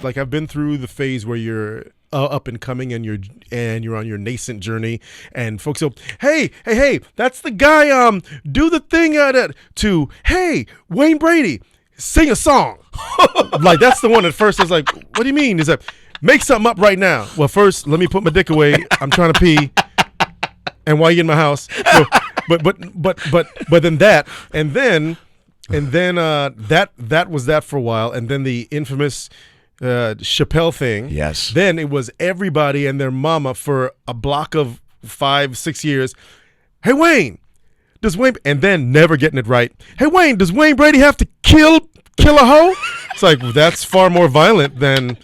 like I've been through the phase where you're up and coming and you're on your nascent journey, and folks go, hey, that's the guy, do the thing to, hey, Wayne Brady, sing a song. Like, that's the one at first. I was like, what do you mean? Is that, make something up right now. Well, first, let me put my dick away. I'm trying to pee. And why you in my house? So, but then that, and then that was that for a while, and then the infamous Chappelle thing. Yes. Then it was everybody and their mama for a block of 5-6 years. Hey Wayne, does Wayne? And then never getting it right. Hey Wayne, does Wayne Brady have to kill a hoe? It's like, that's far more violent than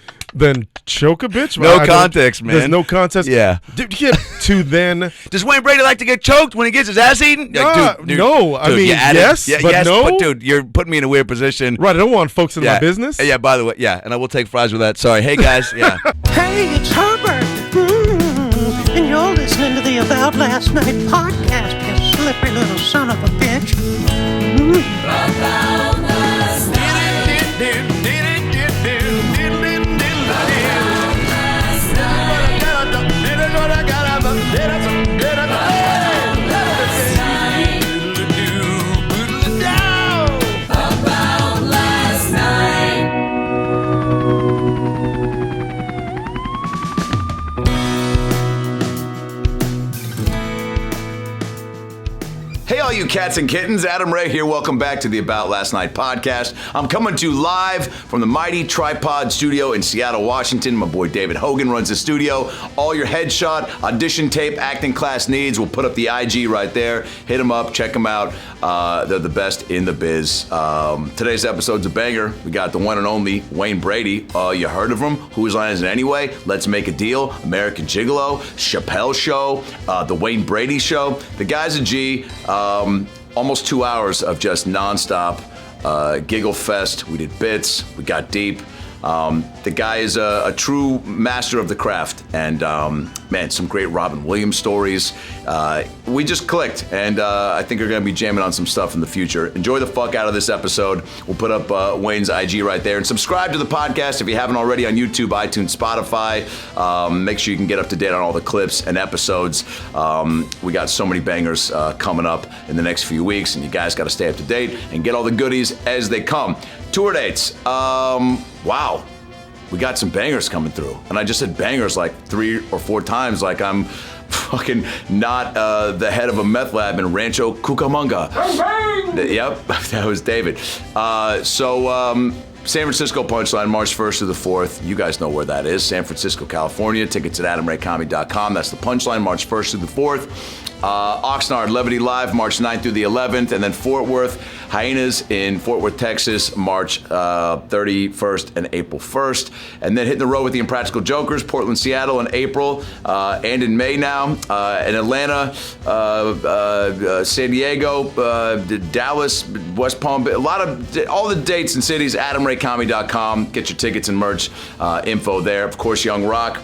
choke a bitch. No context, man. There's no context. Yeah. To then. Does Wayne Brady like to get choked when he gets his ass eaten? Like, dude, no. I mean, yes, but no. But dude, you're putting me in a weird position. Right. I don't want folks in my business. Yeah. By the way, yeah, and I will take fries with that. Sorry. Hey guys. Yeah. Hey, it's Herbert. And you're listening to the About Last Night podcast, you slippery little son of a bitch. About last night. Hey, all you cats and kittens, Adam Ray here. Welcome back to the About Last Night podcast. I'm coming to you live from the mighty Tripod Studio in Seattle, Washington. My boy David Hogan runs the studio. All your headshot, audition tape, acting class needs, we'll put up the IG right there. Hit them up, check them out. They're the best in the biz. Today's episode's a banger. We got the one and only Wayne Brady. You heard of him? Whose Line Is It Anyway? Let's Make a Deal, American Gigolo, Chappelle Show, The Wayne Brady Show. The guy's a G. Almost 2 hours of just nonstop giggle fest. We did bits. We got deep. The guy is a true master of the craft, and man, some great Robin Williams stories. We just clicked, and I think we're going to be jamming on some stuff in the future. Enjoy the fuck out of this episode. We'll put up Wayne's IG right there, and subscribe to the podcast if you haven't already on YouTube, iTunes, Spotify. Make sure you can get up to date on all the clips and episodes. We got so many bangers coming up in the next few weeks, and you guys got to stay up to date and get all the goodies as they come. Tour dates. Wow. We got some bangers coming through. And I just said bangers like 3 or 4 times, like I'm fucking not the head of a meth lab in Rancho Cucamonga. Yep, that was David. San Francisco Punchline, March 1st through the 4th. You guys know where that is. San Francisco, California. Tickets at AdamRayComedy.com. That's the Punchline, March 1st through the 4th. Oxnard, Levity Live, March 9th through the 11th. And then Fort Worth, Hyenas in Fort Worth, Texas, March 31st and April 1st. And then hitting the road with the Impractical Jokers, Portland, Seattle in April and in May now. In Atlanta, San Diego, Dallas, West Palm Beach, all the dates and cities, AdamRayComedy.com. Get your tickets and merch info there. Of course, Young Rock.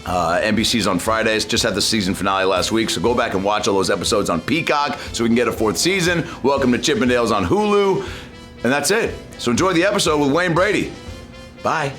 NBC's on Fridays. Just had the season finale last week, so go back and watch all those episodes on Peacock so we can get a 4th season. Welcome to Chippendales on Hulu. And that's it. So enjoy the episode with Wayne Brady. Bye.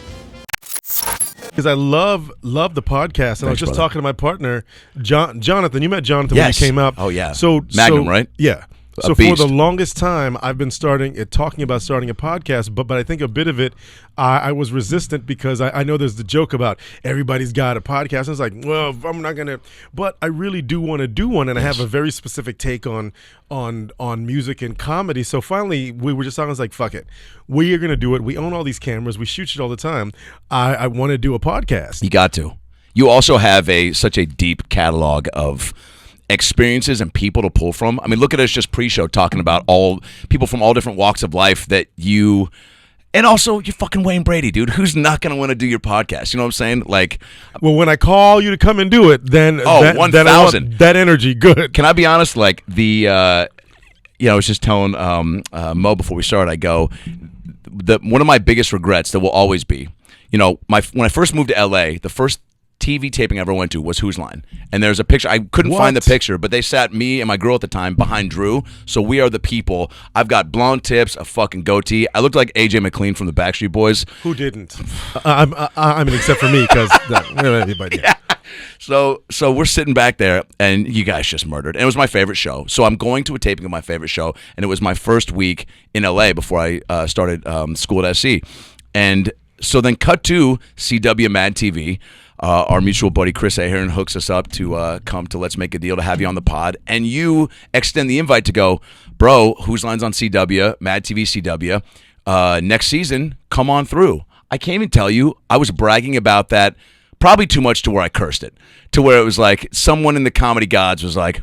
Because I love the podcast, and Thanks, I was just brother. talking to my partner, Jonathan. You met Jonathan Yes. when he came out. Oh, yeah. Magnum, right? Yeah. A So beast. for the longest time, I've been talking about starting a podcast, but I think a bit of it, I was resistant because I know there's the joke about everybody's got a podcast. I was like, well, I'm not gonna, but I really do want to do one, and I have a very specific take on music and comedy. So finally, we were just talking. I was like, fuck it, we are gonna do it. We own all these cameras. We shoot shit all the time. I want to do a podcast. You got to. You also have such a deep catalog of experiences and people to pull from. I mean, look at us just pre-show talking about all people from all different walks of life that you, and also you're fucking Wayne Brady, dude. Who's not going to want to do your podcast? You know what I'm saying? Like, well, when I call you to come and do it, then 1,000. That energy, good. Can I be honest? Like I was just telling Mo before we started. I go, one of my biggest regrets that will always be, when I first moved to LA, the first TV taping I ever went to was Whose Line. And there's a picture. I couldn't find the picture, but they sat me and my girl at the time behind Drew. So we are the people. I've got blonde tips, a fucking goatee. I looked like AJ McLean from the Backstreet Boys. Who didn't? I mean, except for me, because everybody. Yeah. So we're sitting back there, and you guys just murdered. And it was my favorite show. So I'm going to a taping of my favorite show, and it was my first week in LA before I started school at SC. And so then cut to CW MADtv. Our mutual buddy Chris Ahern hooks us up to come to Let's Make a Deal to have you on the pod, and you extend the invite to go, bro, Whose Line's on CW, MADtv CW, next season, come on through. I can't even tell you, I was bragging about that probably too much to where I cursed it, to where it was like someone in the comedy gods was like,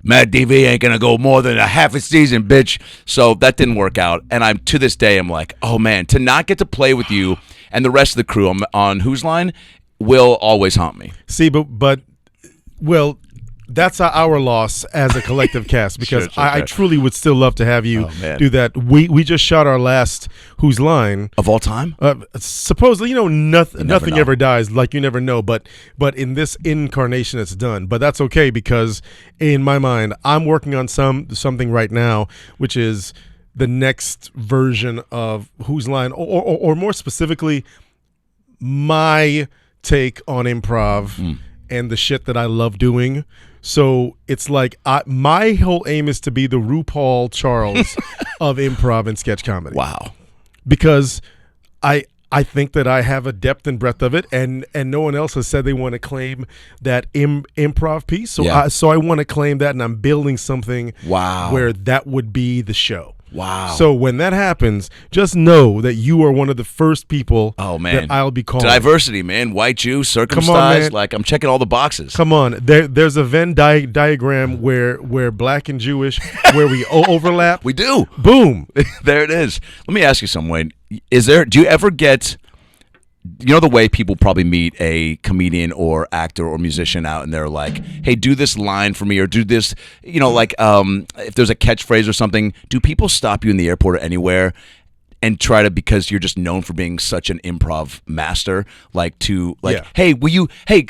MADtv ain't gonna go more than a half a season, bitch. So that didn't work out, and I'm to this day I'm like, oh man, to not get to play with you and the rest of the crew on Whose Line will always haunt me. See, but that's our loss as a collective cast, because Sure, I truly would still love to have you do that. We just shot our last Whose Line Of all time? Supposedly, nothing know. ever dies. Like, you never know. But in this incarnation, it's done. But that's okay, because in my mind, I'm working on something right now, which is the next version of Whose Line, or more specifically, my take on improv and the shit that I love doing. So it's like my whole aim is to be the RuPaul Charles of improv and sketch comedy. Wow. Because I think that I have a depth and breadth of it, and no one else has said they want to claim that improv piece. So I want to claim that, and I'm building something where that would be the show. Wow. So when that happens, just know that you are one of the first people that I'll be calling. Diversity, man. White Jew, circumcised. Like, I'm checking all the boxes. Come on. There's a Venn diagram where black and Jewish, where we overlap. We do. Boom. There it is. Let me ask you something, Wayne. Do you ever get, the way people probably meet a comedian or actor or musician out and they're like, hey, do this line for me, or do this, if there's a catchphrase or something, do people stop you in the airport or anywhere and try to, because you're just known for being such an improv master, hey,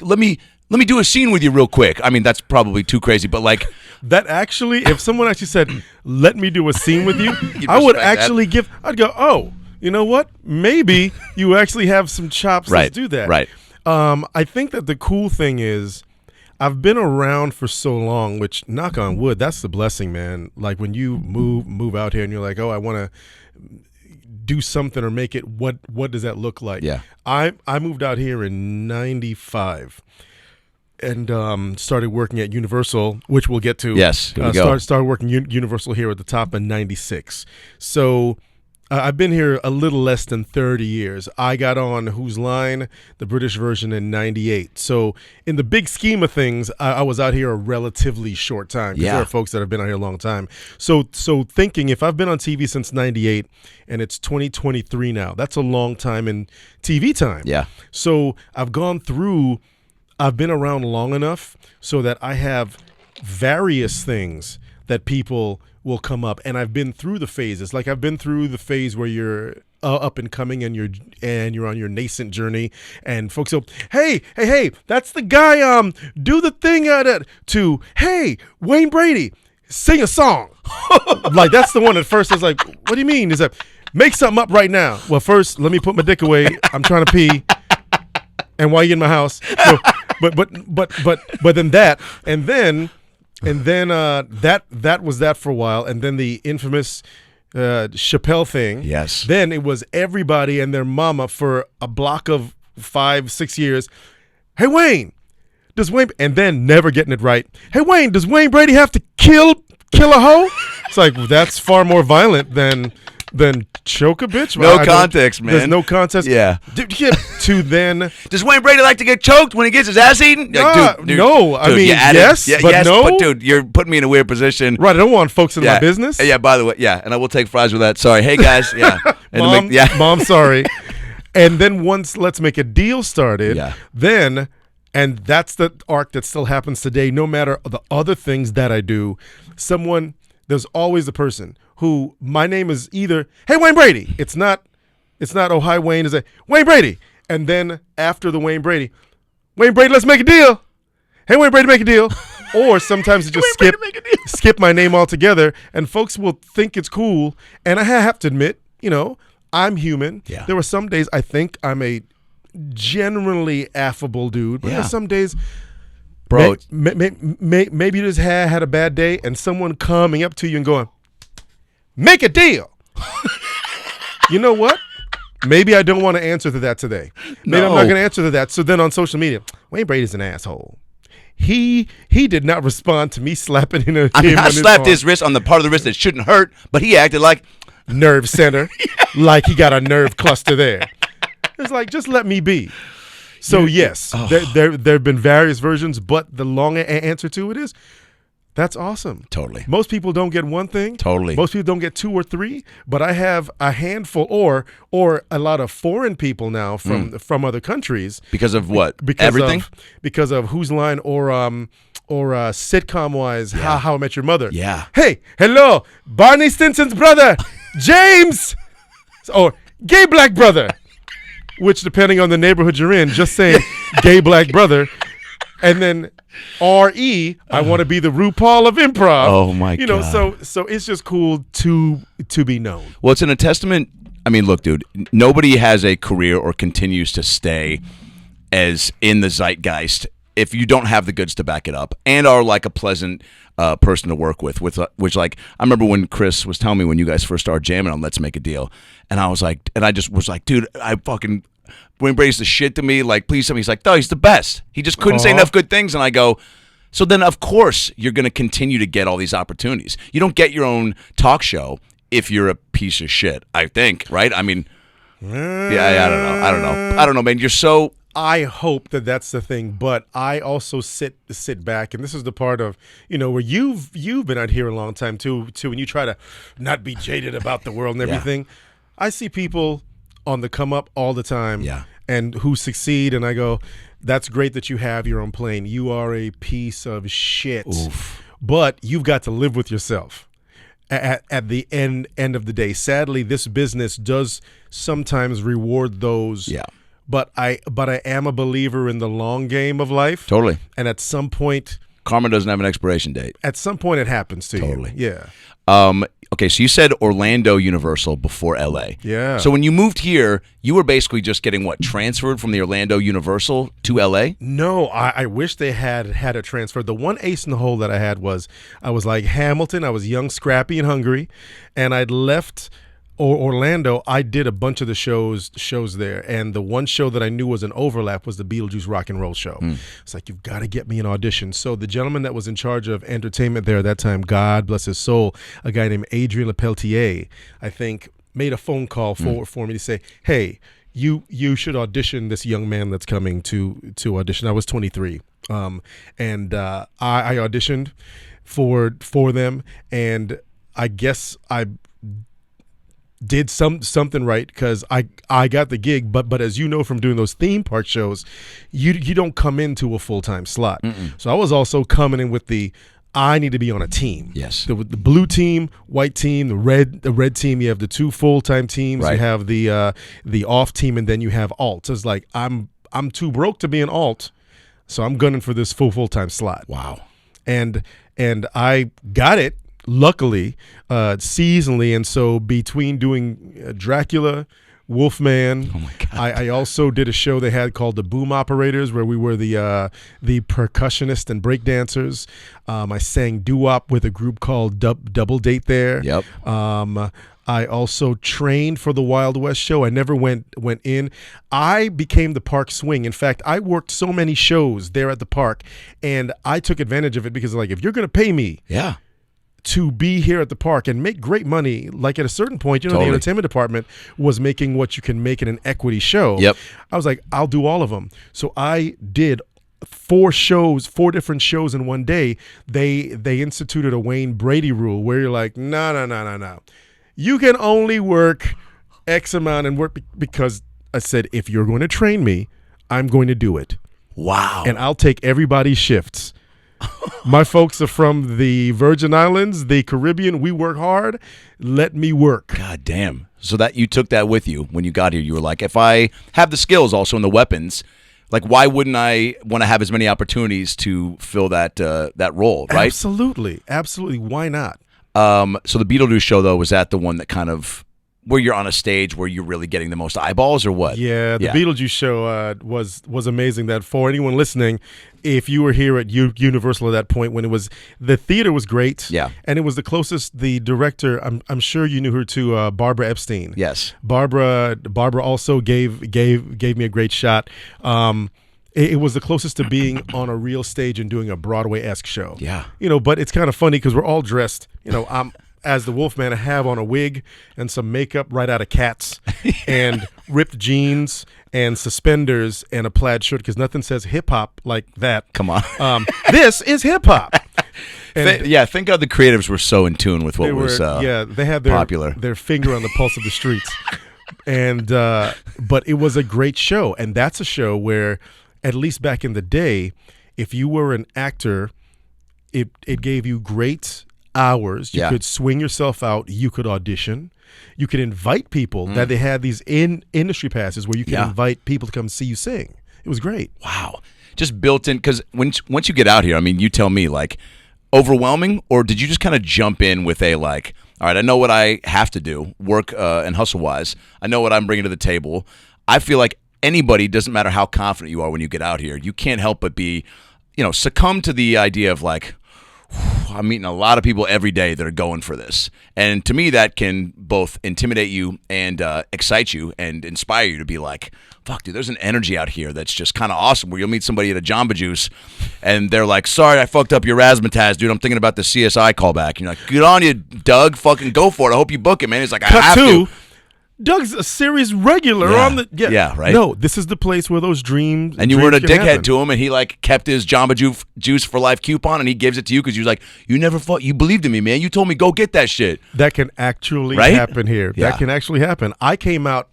let me do a scene with you real quick. I mean, that's probably too crazy, but like that actually, if someone actually said, let me do a scene with you, I would actually I'd go, oh, you know what? Maybe you actually have some chops. Right, Let's do that. Right. I think that the cool thing is I've been around for so long, which, knock on wood, that's the blessing, man. Like when you move out here and you're like, oh, I want to do something or make it. What does that look like? Yeah. I moved out here in '95. And started working at Universal, which we'll get to. Yes, here we go. Started working Universal here at the top in '96. So I've been here a little less than 30 years. I got on Whose Line, the British version, in '98. So in the big scheme of things, I was out here a relatively short time. Because there are folks that have been out here a long time. So thinking, if I've been on TV since '98 and it's 2023 now, that's a long time in TV time. Yeah. So I've been around long enough so that I have various things that people will come up, and I've been through the phases. Like I've been through the phase where you're up and coming and you're on your nascent journey, and folks go, hey, that's the guy, do the thing to, hey, Wayne Brady, sing a song. Like that's the one at first I was like, what do you mean? Is that make something up right now? Well, first let me put my dick away. I'm trying to pee. And why you in my house? So, but then that, and then that was that for a while, and then the infamous Chappelle thing. Yes. Then it was everybody and their mama for a block of 5-6 years. Hey Wayne, does Wayne? And then never getting it right. Hey Wayne, does Wayne Brady have to kill a hoe? It's like that's far more violent than choke a bitch. No context, man. There's no context. Yeah. To then. Does Wayne Brady like to get choked when he gets his ass eaten? Like, dude, no. I mean, yes, but yes, no. But dude, you're putting me in a weird position. Right. I don't want folks in my business. Yeah. By the way, and I will take fries with that. Sorry. Hey guys. Yeah. Mom, sorry. And then once Let's Make a Deal started, then. And that's the arc that still happens today. No matter the other things that I do, there's always the person who my name is either, hey, Wayne Brady. It's not, oh, hi, Wayne. It's like, Wayne Brady. And then after the Wayne Brady, Wayne Brady, let's make a deal. Hey, Wayne Brady, make a deal. Or sometimes it just skip my name altogether, and folks will think it's cool. And I have to admit, I'm human. Yeah. There were some days I think I'm a generally affable dude, but there's some days, bro, maybe you just had a bad day, and someone coming up to you and going, make a deal. You know what? Maybe I don't want to answer to that today. Maybe I'm not going to answer to that. So then on social media, Wayne Brady's an asshole. He did not respond to me slapping him. I slapped his wrist on the part of the wrist that shouldn't hurt, but he acted like nerve center, like he got a nerve cluster there. It's like, just let me be. So yes, there have been various versions, but the long answer to it is, that's awesome. Totally. Most people don't get one thing. Totally. Most people don't get two or three, but I have a handful or a lot of foreign people now from other countries. Because of what? Everything? Because of Whose Line or sitcom wise, How I Met Your Mother. Yeah. Hey, hello, Barney Stinson's brother, James, or gay black brother, which depending on the neighborhood you're in, just saying gay black brother. And then R.E., I want to be the RuPaul of improv. Oh, my God. So it's just cool to be known. Well, it's a testament. I mean, look, dude, nobody has a career or continues to stay as in the zeitgeist if you don't have the goods to back it up and are like a pleasant person to work with which, like, I remember when Chris was telling me when you guys first started jamming on Let's Make a Deal, and I was like, and I just was like, dude, Wayne Brady's the shit to me. Like, please tell me. He's like, no, he's the best. He just couldn't say enough good things. And I go, so then of course you're going to continue to get all these opportunities. You don't get your own talk show if you're a piece of shit, I think, right? I mean, I don't know, man. You're so... I hope that that's the thing, but I also sit back, and this is the part of, where you've been out here a long time too, when you try to not be jaded about the world and everything. I see people on the come up all the time, and who succeed, and I go, that's great that you have your own plane. You are a piece of shit. Oof. But you've got to live with yourself at the end of the day. Sadly, this business does sometimes reward those. Yeah. But I am a believer in the long game of life. Totally. And at some point, karma doesn't have an expiration date. At some point, it happens to you. Yeah. Okay, so you said Orlando Universal before LA. Yeah. So when you moved here, you were basically just getting transferred from the Orlando Universal to LA? No, I wish they had a transfer. The one ace in the hole that I had was I was like Hamilton. I was young, scrappy, and hungry, and I'd left Orlando. I did a bunch of the shows there, and the one show that I knew was an overlap was the Beetlejuice Rock and Roll Show. It's like, you've got to get me an audition. So the gentleman that was in charge of entertainment there at that time, God bless his soul, a guy named Adrian Lepeltier, I think, made a phone call for me to say, hey, you should audition this young man that's coming to audition. I was 23, and I auditioned for them, and I guess I did something right because I got the gig, but as you know from doing those theme park shows, you don't come into a full-time slot. So I was also coming in with I need to be on a team. Yes. The blue team, white team, the red team. You have the two full-time teams. Right. You have the off team, and then you have alt. So it's like I'm too broke to be an alt, so I'm gunning for this full-time slot. Wow. And I got it. Luckily, seasonally, and so between doing Dracula, Wolfman, oh my God. I also did a show they had called The Boom Operators, where we were the percussionist and breakdancers. I sang doo-wop with a group called Double Date there. Yep. I also trained for the Wild West show. I never went in. I became the park swing. In fact, I worked so many shows there at the park, and I took advantage of it because, like, if you're going to pay me, to be here at the park and make great money, like at a certain point, the entertainment department was making what you can make in an equity show. Yep. I was like, I'll do all of them. So I did 4 different shows in one day. They instituted a Wayne Brady rule where you're like, no. You can only work X amount and work because I said, if you're going to train me, I'm going to do it. Wow. And I'll take everybody's shifts. My folks are from the Virgin Islands, the Caribbean. We work hard. Let me work. God damn. So that you took that with you when you got here. You were like, if I have the skills also in the weapons, Like, why wouldn't I want to have as many opportunities to fill that role, right? Absolutely. Why not? So the Beetlejuice show, though, was that the one that kind of where you're on a stage where you're really getting the most eyeballs, or what? Yeah, the Beetlejuice show was amazing. That for anyone listening, if you were here at Universal at that point when the theater was great. Yeah, and it was the closest. The director, I'm sure you knew her too, Barbara Epstein. Yes, Barbara also gave me a great shot. It was the closest to being on a real stage and doing a Broadway-esque show. Yeah, but it's kind of funny because we're all dressed. I'm. As the Wolfman, I have on a wig and some makeup right out of Cats and ripped jeans and suspenders and a plaid shirt because nothing says hip-hop like that. Come on. This is hip-hop. Thank God the creatives were so in tune with what was they had popular. Their finger on the pulse of the streets. But it was a great show. And that's a show where, at least back in the day, if you were an actor, it gave you great hours. You could swing yourself out. You could audition. You could invite people. That they had these industry passes where you could invite people to come see you sing. It was great. Wow. Just built in, because once you get out here, I mean, you tell me, like, overwhelming, or did you just kind of jump in with a, like, all right, I know what I have to do, work and hustle-wise. I know what I'm bringing to the table. I feel like anybody, doesn't matter how confident you are when you get out here, you can't help but be, succumb to the idea of, like, I'm meeting a lot of people every day that are going for this. And to me, that can both intimidate you and excite you and inspire you to be like, fuck, dude, there's an energy out here that's just kind of awesome, where you'll meet somebody at a Jamba Juice and they're like, sorry, I fucked up your razzmatazz, dude. I'm thinking about the CSI callback. And you're like, good on you, Doug. Fucking go for it. I hope you book it, man. He's like, I have to. Doug's a series regular on the right. No, this is the place where those dreams. And you weren't a dickhead to him, and he like kept his Jamba Juice for life coupon, and he gives it to you because you was like, you never fought. You believed in me, man. You told me go get that shit. That can actually happen here. Yeah. That can actually happen. I came out.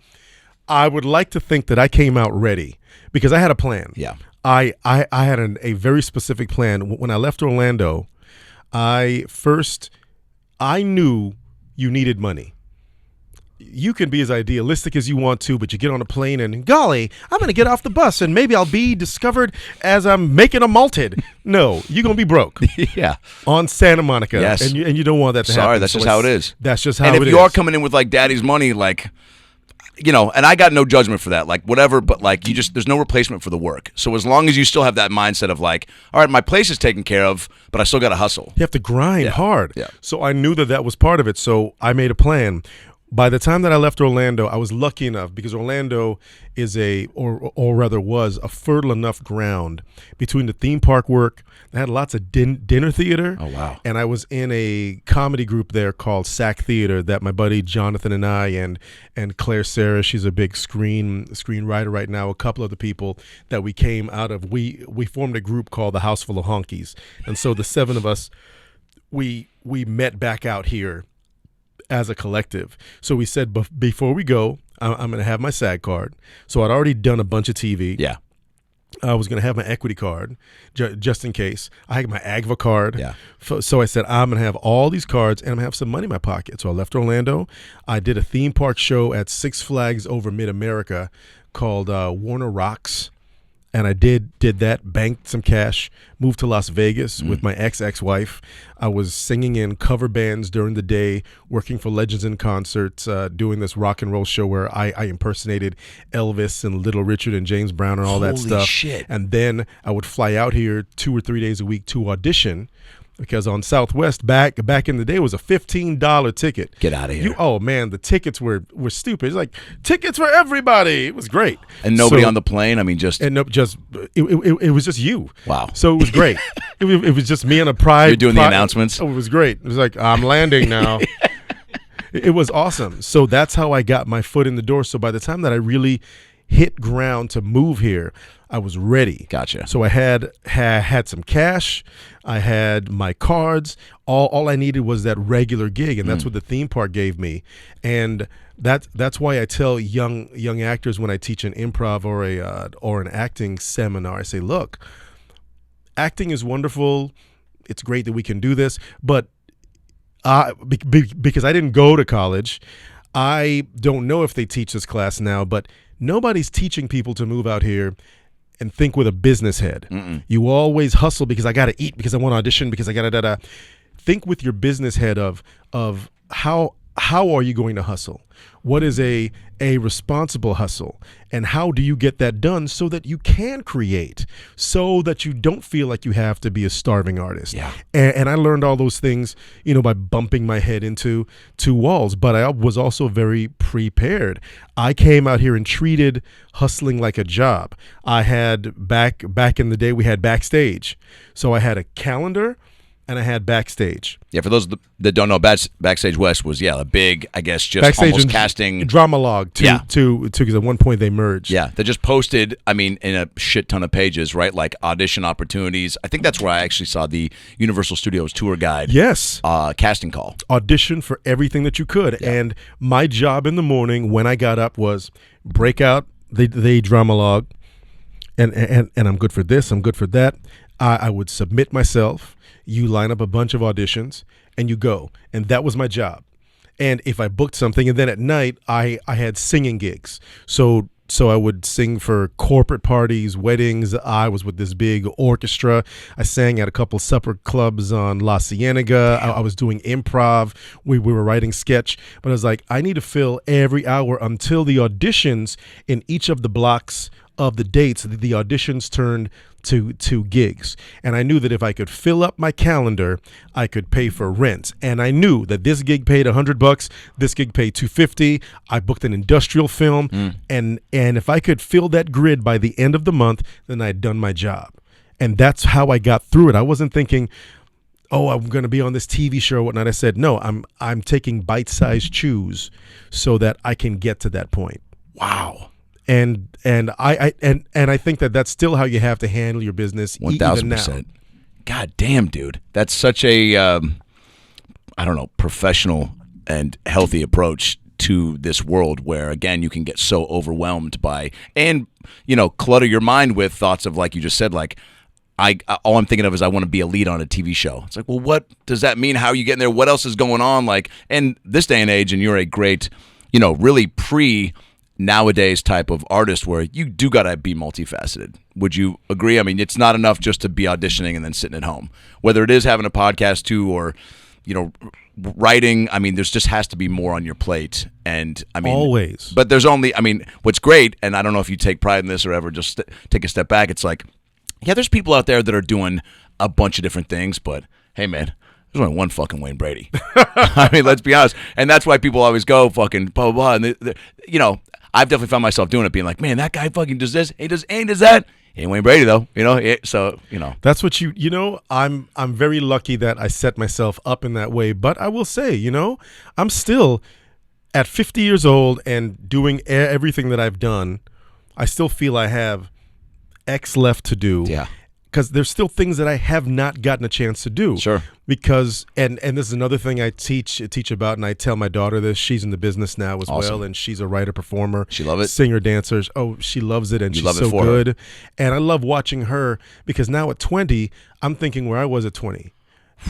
I would like to think that I came out ready because I had a plan. Yeah. I had a very specific plan when I left Orlando. I knew you needed money. You can be as idealistic as you want to, but you get on a plane and, golly, I'm going to get off the bus and maybe I'll be discovered as I'm making a malted. No, you're going to be broke. Yeah. On Santa Monica. Yes. And you don't want that to happen. Sorry, that's just how it is. That's just how it is. And if you are coming in with, like, daddy's money, like, and I got no judgment for that, like, whatever, but, like, there's no replacement for the work. So as long as you still have that mindset of, like, all right, my place is taken care of, but I still got to hustle. You have to grind hard. Yeah. So I knew that was part of it. So I made a plan. By the time that I left Orlando, I was lucky enough because Orlando is was a fertile enough ground between the theme park work. I had lots of dinner theater. Oh, wow. And I was in a comedy group there called SAC Theater that my buddy Jonathan and I and Claire Sarah, she's a big screenwriter right now, a couple of the people that we came out of. We formed a group called the House Full of Honkies. And so the seven of us, we met back out here as a collective. So we said, before we go, I'm going to have my SAG card. So I'd already done a bunch of TV. Yeah. I was going to have my equity card just in case. I had my AGVA card. Yeah. So I said, I'm going to have all these cards and I'm going to have some money in my pocket. So I left Orlando. I did a theme park show at Six Flags over Mid-America called Warner Rocks. And I did that, banked some cash, moved to Las Vegas with my ex-wife. I was singing in cover bands during the day, working for Legends in Concerts, doing this rock and roll show where I impersonated Elvis and Little Richard and James Brown and all that stuff. Holy shit. And then I would fly out here 2 or 3 days a week to audition. Because on Southwest back in the day was a $15 ticket. Get out of here! Oh man, the tickets were stupid. It's like tickets for everybody. It was great. And nobody on the plane. I mean, it was just you. Wow. So it was great. it was just me on a pride. You're doing the announcements. Oh, it was great. It was like I'm landing now. It was awesome. So that's how I got my foot in the door. So by the time that I really hit ground to move here, I was ready. Gotcha. So I had some cash. I had my cards. All I needed was that regular gig, and that's what the theme park gave me. And that's why I tell young actors when I teach an improv or an acting seminar, I say, look, acting is wonderful. It's great that we can do this, but because I didn't go to college, I don't know if they teach this class now, but nobody's teaching people to move out here think with a business head. You always hustle because I got to eat, because I want to audition, because I got to think with your business head of how are you going to hustle? What is a responsible hustle? And how do you get that done so that you can create, so that you don't feel like you have to be a starving artist? Yeah. And I learned all those things, by bumping my head into two walls, but I was also very prepared. I came out here and treated hustling like a job. I had back in the day, we had backstage. So I had a calendar and I had backstage. Yeah, for those that don't know, Backstage West was a big, I guess, just backstage almost casting drama log to because at one point they merged. Yeah, they just posted, in a shit ton of pages, right? Like audition opportunities. I think that's where I actually saw the Universal Studios tour guide. Yes. Casting call. Audition for everything that you could. Yeah. And my job in the morning when I got up was break out the drama log, and I'm good for this, I'm good for that. I would submit myself. You line up a bunch of auditions and you go. And that was my job. And if I booked something, and then at night I had singing gigs. So I would sing for corporate parties, weddings. I was with this big orchestra. I sang at a couple supper clubs on La Cienega. I was doing improv. We were writing sketch. But I was like, I need to fill every hour until the auditions in each of the blocks of the dates. The auditions turned to gigs, and I knew that if I could fill up my calendar, I could pay for rent. And I knew that this gig paid $100, this gig paid $250. I booked an industrial film, and if I could fill that grid by the end of the month, then I'd done my job. And that's how I got through it. I wasn't thinking, oh, I'm going to be on this TV show or whatnot. I said, no, I'm taking bite-sized chews so that I can get to that point. Wow. And I think that that's still how you have to handle your business. 1,000%. God damn, dude, that's such a professional and healthy approach to this world where, again, you can get so overwhelmed by and clutter your mind with thoughts of, like you just said, like all I'm thinking of is I want to be a lead on a TV show. It's like, well, what does that mean? How are you getting there? What else is going on? Like, and this day and age, and you're a great, really nowadays type of artist where you do got to be multifaceted. Would you agree? I mean, it's not enough just to be auditioning and then sitting at home. Whether it is having a podcast too or, writing, I mean, there's just has to be more on your plate. And I mean, always. But there's only, what's great, and I don't know if you take pride in this or ever just take a step back. It's like, yeah, there's people out there that are doing a bunch of different things, but hey, man, there's only one fucking Wayne Brady. I mean, let's be honest. And that's why people always go fucking blah, blah, blah. And I've definitely found myself doing it, being like, man, that guy fucking does this, he does that. He ain't Wayne Brady though, That's what I'm very lucky that I set myself up in that way. But I will say, I'm still at 50 years old and doing everything that I've done. I still feel I have X left to do. Yeah. Because there's still things that I have not gotten a chance to do. Sure. Because and this is another thing I teach about, and I tell my daughter this. She's in the business now as well, and she's a writer, performer. She loves it. Singer, dancer. Oh, she loves it, and she's so good. Her. And I love watching her because now at 20, I'm thinking where I was at 20.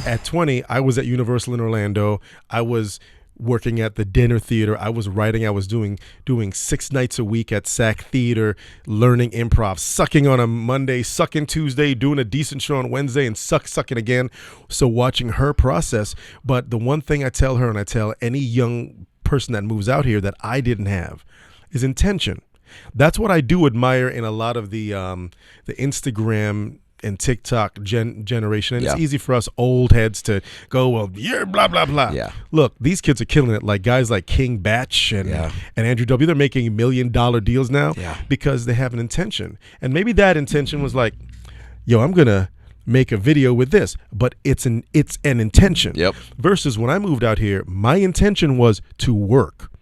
At 20, I was at Universal in Orlando. I was working at the dinner theater. I was writing. I was doing 6 nights a week at SAC Theater, learning improv, sucking on a Monday, sucking Tuesday, doing a decent show on Wednesday, and sucking again. So watching her process. But the one thing I tell her, and I tell any young person that moves out here that I didn't have, is intention. That's what I do admire in a lot of the Instagram and TikTok generation. And It's easy for us old heads to go, well, you're blah, blah, blah. Yeah. Look, these kids are killing it. Like guys like King Batch and Andrew W. They're making $1 million deals now because they have an intention. And maybe that intention was like, yo, I'm going to make a video with this. But it's an intention. Yep. Versus when I moved out here, my intention was to work.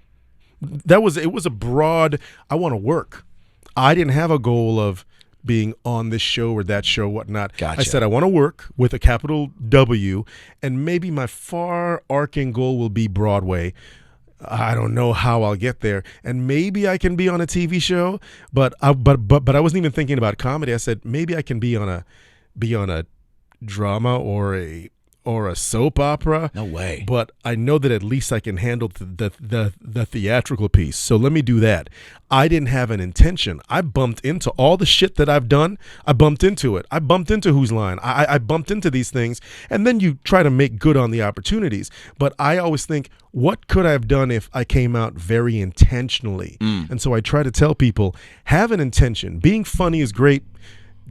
It was a broad, I want to work. I didn't have a goal of being on this show or that show, whatnot. Gotcha. I said I want to work with a capital W, and maybe my far arcing goal will be Broadway. I don't know how I'll get there, and maybe I can be on a TV show. But I wasn't even thinking about comedy. I said maybe I can be on a drama or or a soap opera. No way. But I know that at least I can handle the theatrical piece. So let me do that. I didn't have an intention. I bumped into all the shit that I've done. I bumped into it. I bumped into Whose Line. I bumped into these things. And then you try to make good on the opportunities. But I always think, what could I have done if I came out very intentionally? And so I try to tell people, have an intention. Being funny is great.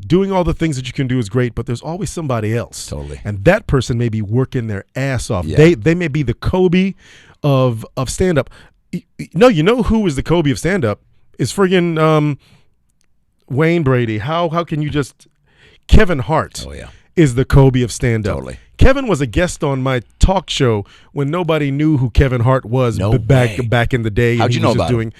Doing all the things that you can do is great, but there's always somebody else. Totally. And that person may be working their ass off. Yeah. They may be the Kobe of stand-up. No, you know who is the Kobe of stand-up? Is friggin' Wayne Brady. How can you just... Kevin Hart is the Kobe of stand-up. Totally. Kevin was a guest on my talk show when nobody knew who Kevin Hart was back in the day. How'd you know about him?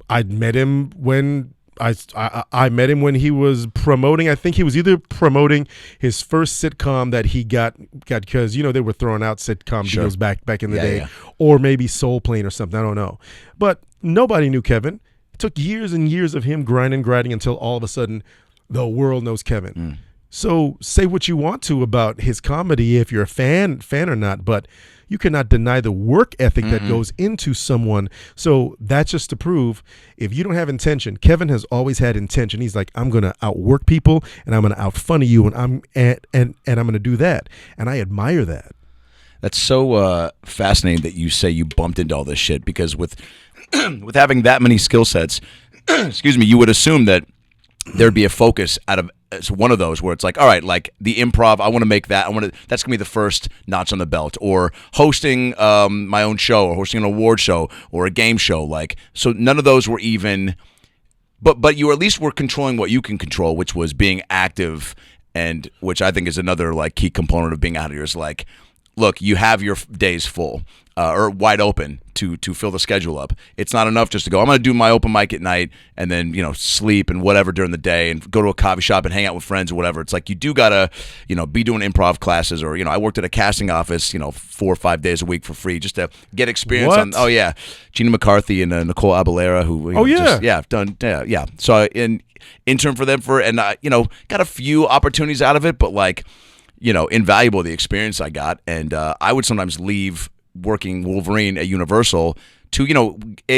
I met him when... I met him when he was promoting. I think he was either promoting his first sitcom that he got because they were throwing out sitcom deals back in the day, or maybe Soul Plane or something. I don't know, but nobody knew Kevin. It took years and years of him grinding until all of a sudden the world knows Kevin. So say what you want to about his comedy if you're a fan or not, but you cannot deny the work ethic that goes into someone. So that's just to prove, if you don't have intention, Kevin has always had intention. He's like, I'm going to outwork people and I'm going to outfunny you and I'm going to do that. And I admire that. That's so fascinating that you say you bumped into all this shit, because with having that many skill sets, excuse me, you would assume that there'd be a focus out of one of those where it's like, all right, like the improv, I want to make that. That's gonna be the first notch on the belt, or hosting my own show, or hosting an award show, or a game show. Like, so none of those were even, but you at least were controlling what you can control, which was being active, and which I think is another like key component of being out here is like, look, you have your days full or wide open to fill the schedule up. It's not enough just to go, I'm going to do my open mic at night and then, sleep and whatever during the day and go to a coffee shop and hang out with friends or whatever. It's like you do got to, be doing improv classes, or, I worked at a casting office, 4 or 5 days a week for free just to get experience What? on. Oh, yeah. Gina McCarthy and Nicole Abalera, who, I've done, yeah. So I intern for them got a few opportunities out of it, but like, invaluable the experience I got. And I would sometimes leave working Wolverine at Universal to,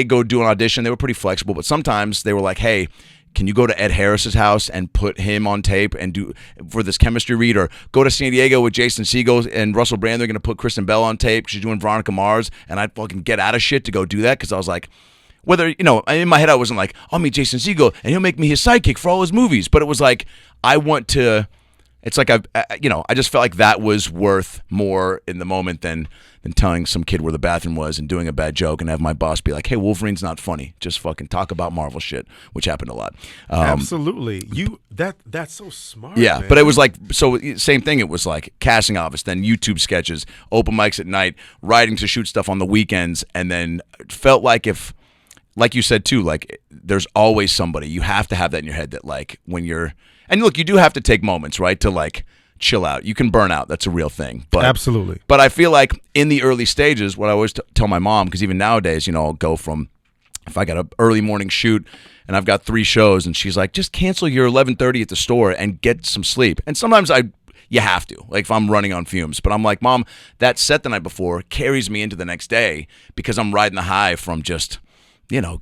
go do an audition. They were pretty flexible, but sometimes they were like, hey, can you go to Ed Harris's house and put him on tape and do for this chemistry read, or go to San Diego with Jason Segel and Russell Brand. They're going to put Kristen Bell on tape. She's doing Veronica Mars. And I'd fucking get out of shit to go do that, because I was like, whether, in my head I wasn't like, I'll meet Jason Segel and he'll make me his sidekick for all his movies. But it was like, I want to... It's like I just felt like that was worth more in the moment than telling some kid where the bathroom was and doing a bad joke and have my boss be like, "Hey, Wolverine's not funny. Just fucking talk about Marvel shit," which happened a lot. Absolutely, that's so smart. Yeah, man. but it was like, so same thing. It was like casting office, then YouTube sketches, open mics at night, writing to shoot stuff on the weekends, and then it felt like if, like you said too, like there's always somebody. You have to have that in your head that like when you're. And look, you do have to take moments, right, to like chill out. You can burn out. That's a real thing. But, absolutely. But I feel like in the early stages, what I always tell my mom, because even nowadays, I'll go from, if I got an early morning shoot and I've got 3 shows, and she's like, just cancel your 11:30 at the store and get some sleep. And sometimes you have to, like if I'm running on fumes. But I'm like, Mom, that set the night before carries me into the next day because I'm riding the high from just...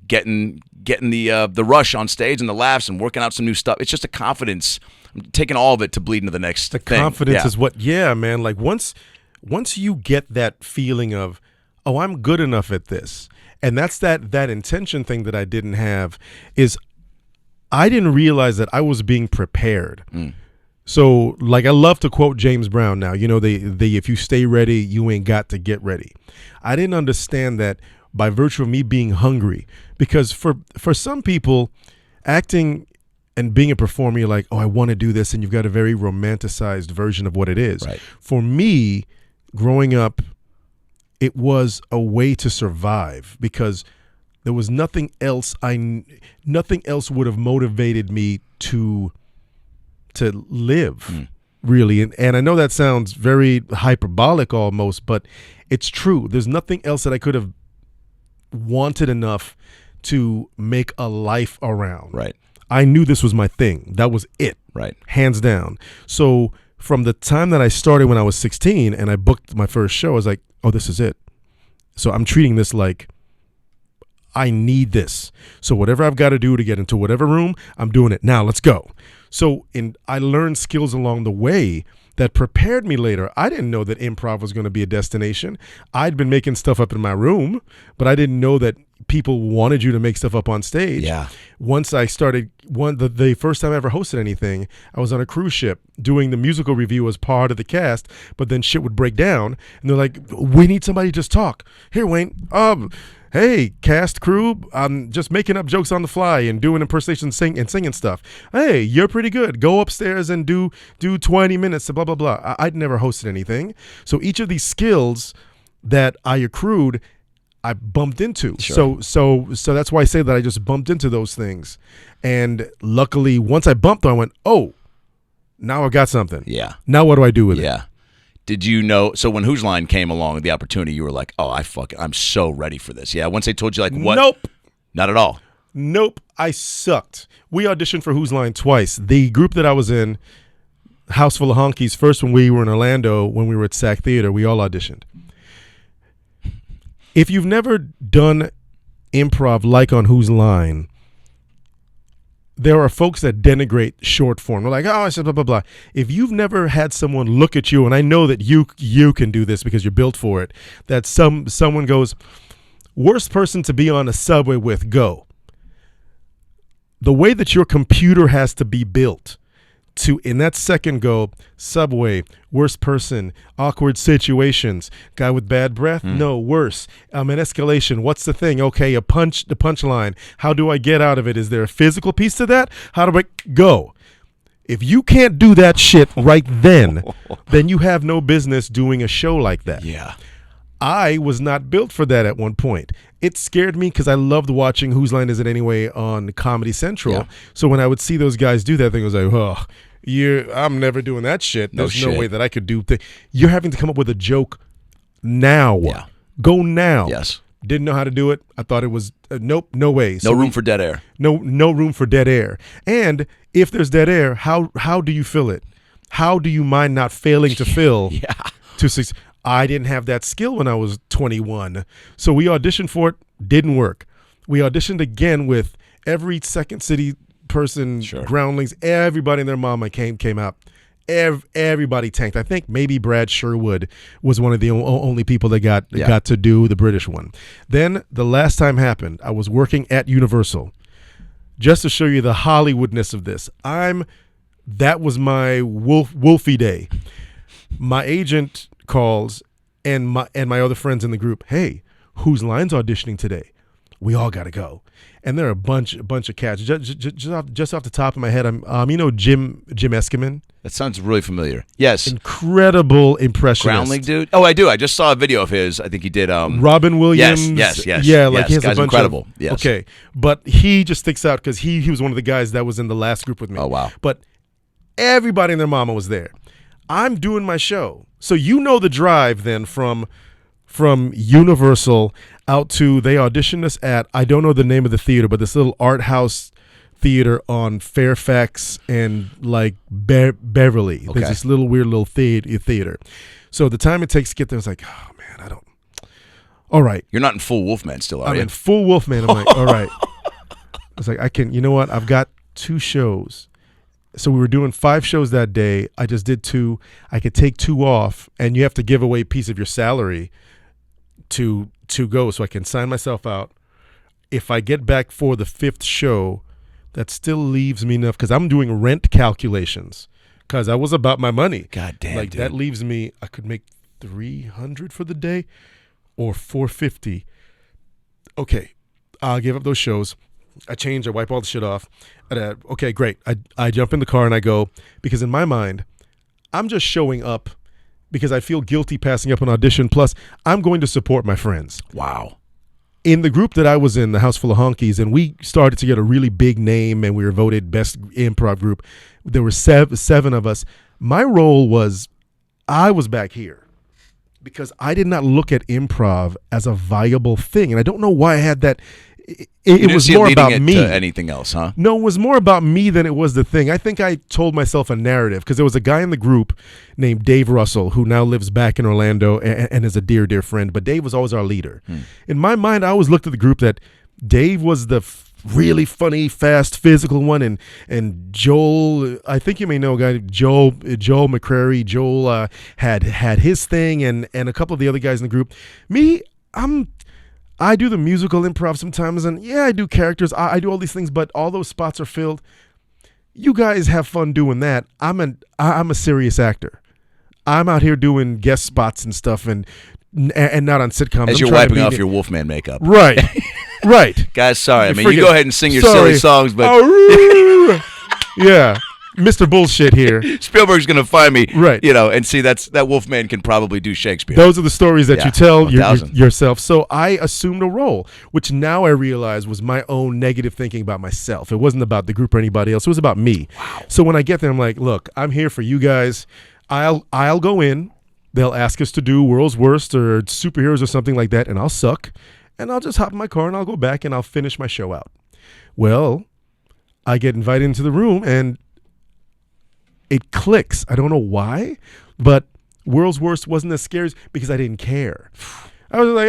getting the rush on stage and the laughs and working out some new stuff. It's just a confidence. I'm taking all of it to bleed into the next thing. Confidence is what, man. Like once you get that feeling of, oh, I'm good enough at this, and that's that intention thing that I didn't have, is I didn't realize that I was being prepared. So, like, I love to quote James Brown now. They if you stay ready, you ain't got to get ready. I didn't understand that by virtue of me being hungry, because for some people, acting and being a performer, you're like, oh, I want to do this, and you've got a very romanticized version of what it is. Right. For me, growing up, it was a way to survive, because there was nothing else. Nothing else would have motivated me to live, really. And I know that sounds very hyperbolic almost, but it's true. There's nothing else that I could have wanted enough to make a life around. Right. I knew this was my thing. That was it. Right. Hands down. So from the time that I started when I was 16 and I booked my first show, I was like, oh, this is it. So I'm treating this like I need this. So whatever I've got to do to get into whatever room, I'm doing it. Now let's go. So I learned skills along the way that prepared me later. I didn't know that improv was going to be a destination. I'd been making stuff up in my room, but I didn't know that people wanted you to make stuff up on stage. Yeah. Once I started, the first time I ever hosted anything, I was on a cruise ship doing the musical review as part of the cast, but then shit would break down, and they're like, we need somebody to just talk. Here, Wayne, hey, cast, crew, I'm just making up jokes on the fly and doing impersonations and singing stuff. Hey, you're pretty good. Go upstairs and do 20 minutes to blah, blah, blah. I'd never hosted anything. So each of these skills that I accrued, I bumped into. Sure. So that's why I say that I just bumped into those things. And luckily, once I bumped, I went, oh, now I've got something. Yeah. Now what do I do with it? Yeah. Did you know? So when Whose Line came along, the opportunity, you were like, "Oh, I'm so ready for this." Yeah. Once they told you, like, what? Nope. Not at all. Nope. I sucked. We auditioned for Whose Line twice. The group that I was in, House Full of Honkies, first when we were in Orlando, when we were at SAC Theater, we all auditioned. If you've never done improv like on Whose Line, there are folks that denigrate short form. They're like, oh, I said blah, blah, blah. If you've never had someone look at you, and I know that you can do this because you're built for it, that someone goes, worst person to be on a subway with, go. The way that your computer has to be built to, in that second go, subway, worst person, awkward situations, guy with bad breath, no, worse. An escalation, what's the thing? Okay, the punchline. How do I get out of it? Is there a physical piece to that? How do I go? If you can't do that shit right then you have no business doing a show like that. Yeah. I was not built for that at one point. It scared me because I loved watching Whose Line Is It Anyway on Comedy Central. Yeah. So when I would see those guys do that thing, I was like, oh, I'm never doing that shit. There's no way that I could do things. You're having to come up with a joke now. Yeah. Go now. Yes. Didn't know how to do it. I thought it was, nope, no way. No room for dead air. No room for dead air. And if there's dead air, how do you fill it? How do you mind not failing to fill? Yeah. To succeed? I didn't have that skill when I was 21. So we auditioned for it, didn't work. We auditioned again with every Second City person, groundlings, everybody and their mama came out. Everybody tanked. I think maybe Brad Sherwood was one of the only people that got to do the British one. Then the last time happened, I was working at Universal. Just to show you the Hollywoodness of this, that was my Wolfie day. My agent calls and my other friends in the group, hey, Whose Line's auditioning today? We all got to go. And there are a bunch of cats. Just off the top of my head, Jim Eskeman. That sounds really familiar. Yes. Incredible impressionist. Groundling dude? Oh, I do. I just saw a video of his. I think he did. Robin Williams. Yes. Yeah, like he has a bunch incredible. of. Yes. Okay, but he just sticks out because he was one of the guys that was in the last group with me. Oh, wow. But everybody and their mama was there. I'm doing my show. So the drive then from Universal out to, they auditioned us at, I don't know the name of the theater, but this little art house theater on Fairfax and like Beverly. Okay. There's this weird little theater. So the time it takes to get there, it's like, oh man, I don't. All right. You're not in full Wolfman still, are you? I'm in full Wolfman. I'm like, all right. I was like, you know what? I've got 2 shows. So we were doing 5 shows that day. I just did 2. I could take 2 off, and you have to give away a piece of your salary to go, so I can sign myself out. If I get back for the 5th show, that still leaves me enough, because I'm doing rent calculations, because I was about my money. God damn, like dude. That leaves me, I could make $300 for the day or $450. Okay, I'll give up those shows. I change, I wipe all the shit off. Okay, great. I jump in the car and I go, because in my mind, I'm just showing up because I feel guilty passing up an audition. Plus, I'm going to support my friends. Wow. In the group that I was in, the House Full of Honkies, and we started to get a really big name, and we were voted best improv group. There were 7 of us. My role was, I was back here because I did not look at improv as a viable thing. And I don't know why I had that. It was more about me. To anything else, huh? No, it was more about me than it was the thing. I think I told myself a narrative because there was a guy in the group named Dave Russell who now lives back in Orlando and is a dear, dear friend. But Dave was always our leader. In my mind, I always looked at the group that Dave was the really funny, fast, physical one, and Joel. I think you may know a guy, Joel McCrary. Joel had his thing, and a couple of the other guys in the group. Me, I do the musical improv sometimes, and yeah, I do characters. I do all these things, but all those spots are filled. You guys have fun doing that. I'm a serious actor. I'm out here doing guest spots and stuff, and not on sitcoms. As you're wiping off your Wolfman makeup, right? Right. Guys, sorry. You go ahead and sing your silly songs, but yeah, Mr. Bullshit here. Spielberg's going to find me, right? And see that Wolfman can probably do Shakespeare. Those are the stories that you tell yourself. So I assumed a role, which now I realize was my own negative thinking about myself. It wasn't about the group or anybody else. It was about me. Wow. So when I get there, I'm like, look, I'm here for you guys. I'll go in. They'll ask us to do World's Worst or superheroes or something like that, and I'll suck. And I'll just hop in my car and I'll go back and I'll finish my show out. Well, I get invited into the room and it clicks. I don't know why, but World's Worst wasn't as scary because I didn't care. I was like,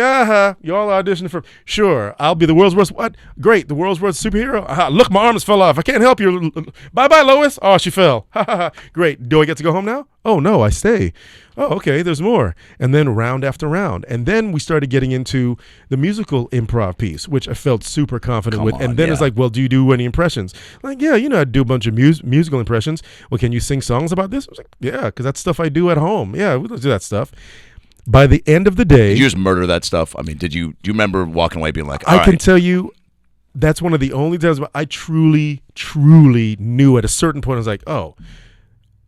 y'all auditioning for, sure, I'll be the world's worst. What? Great, the world's worst superhero? Look, my arms fell off. I can't help you. Bye-bye, Lois. Oh, she fell. Great. Do I get to go home now? Oh, no, I stay. Oh, okay, there's more. And then round after round. And then we started getting into the musical improv piece, which I felt super confident with. And then it's like, well, do you do any impressions? Like, yeah, I do a bunch of musical impressions. Well, can you sing songs about this? I was like, yeah, because that's stuff I do at home. Yeah, we'll do that stuff. By the end of the day, did you just murder that stuff? I mean, do you remember walking away being like, I can tell you, that's one of the only times I truly, truly knew at a certain point. I was like, oh,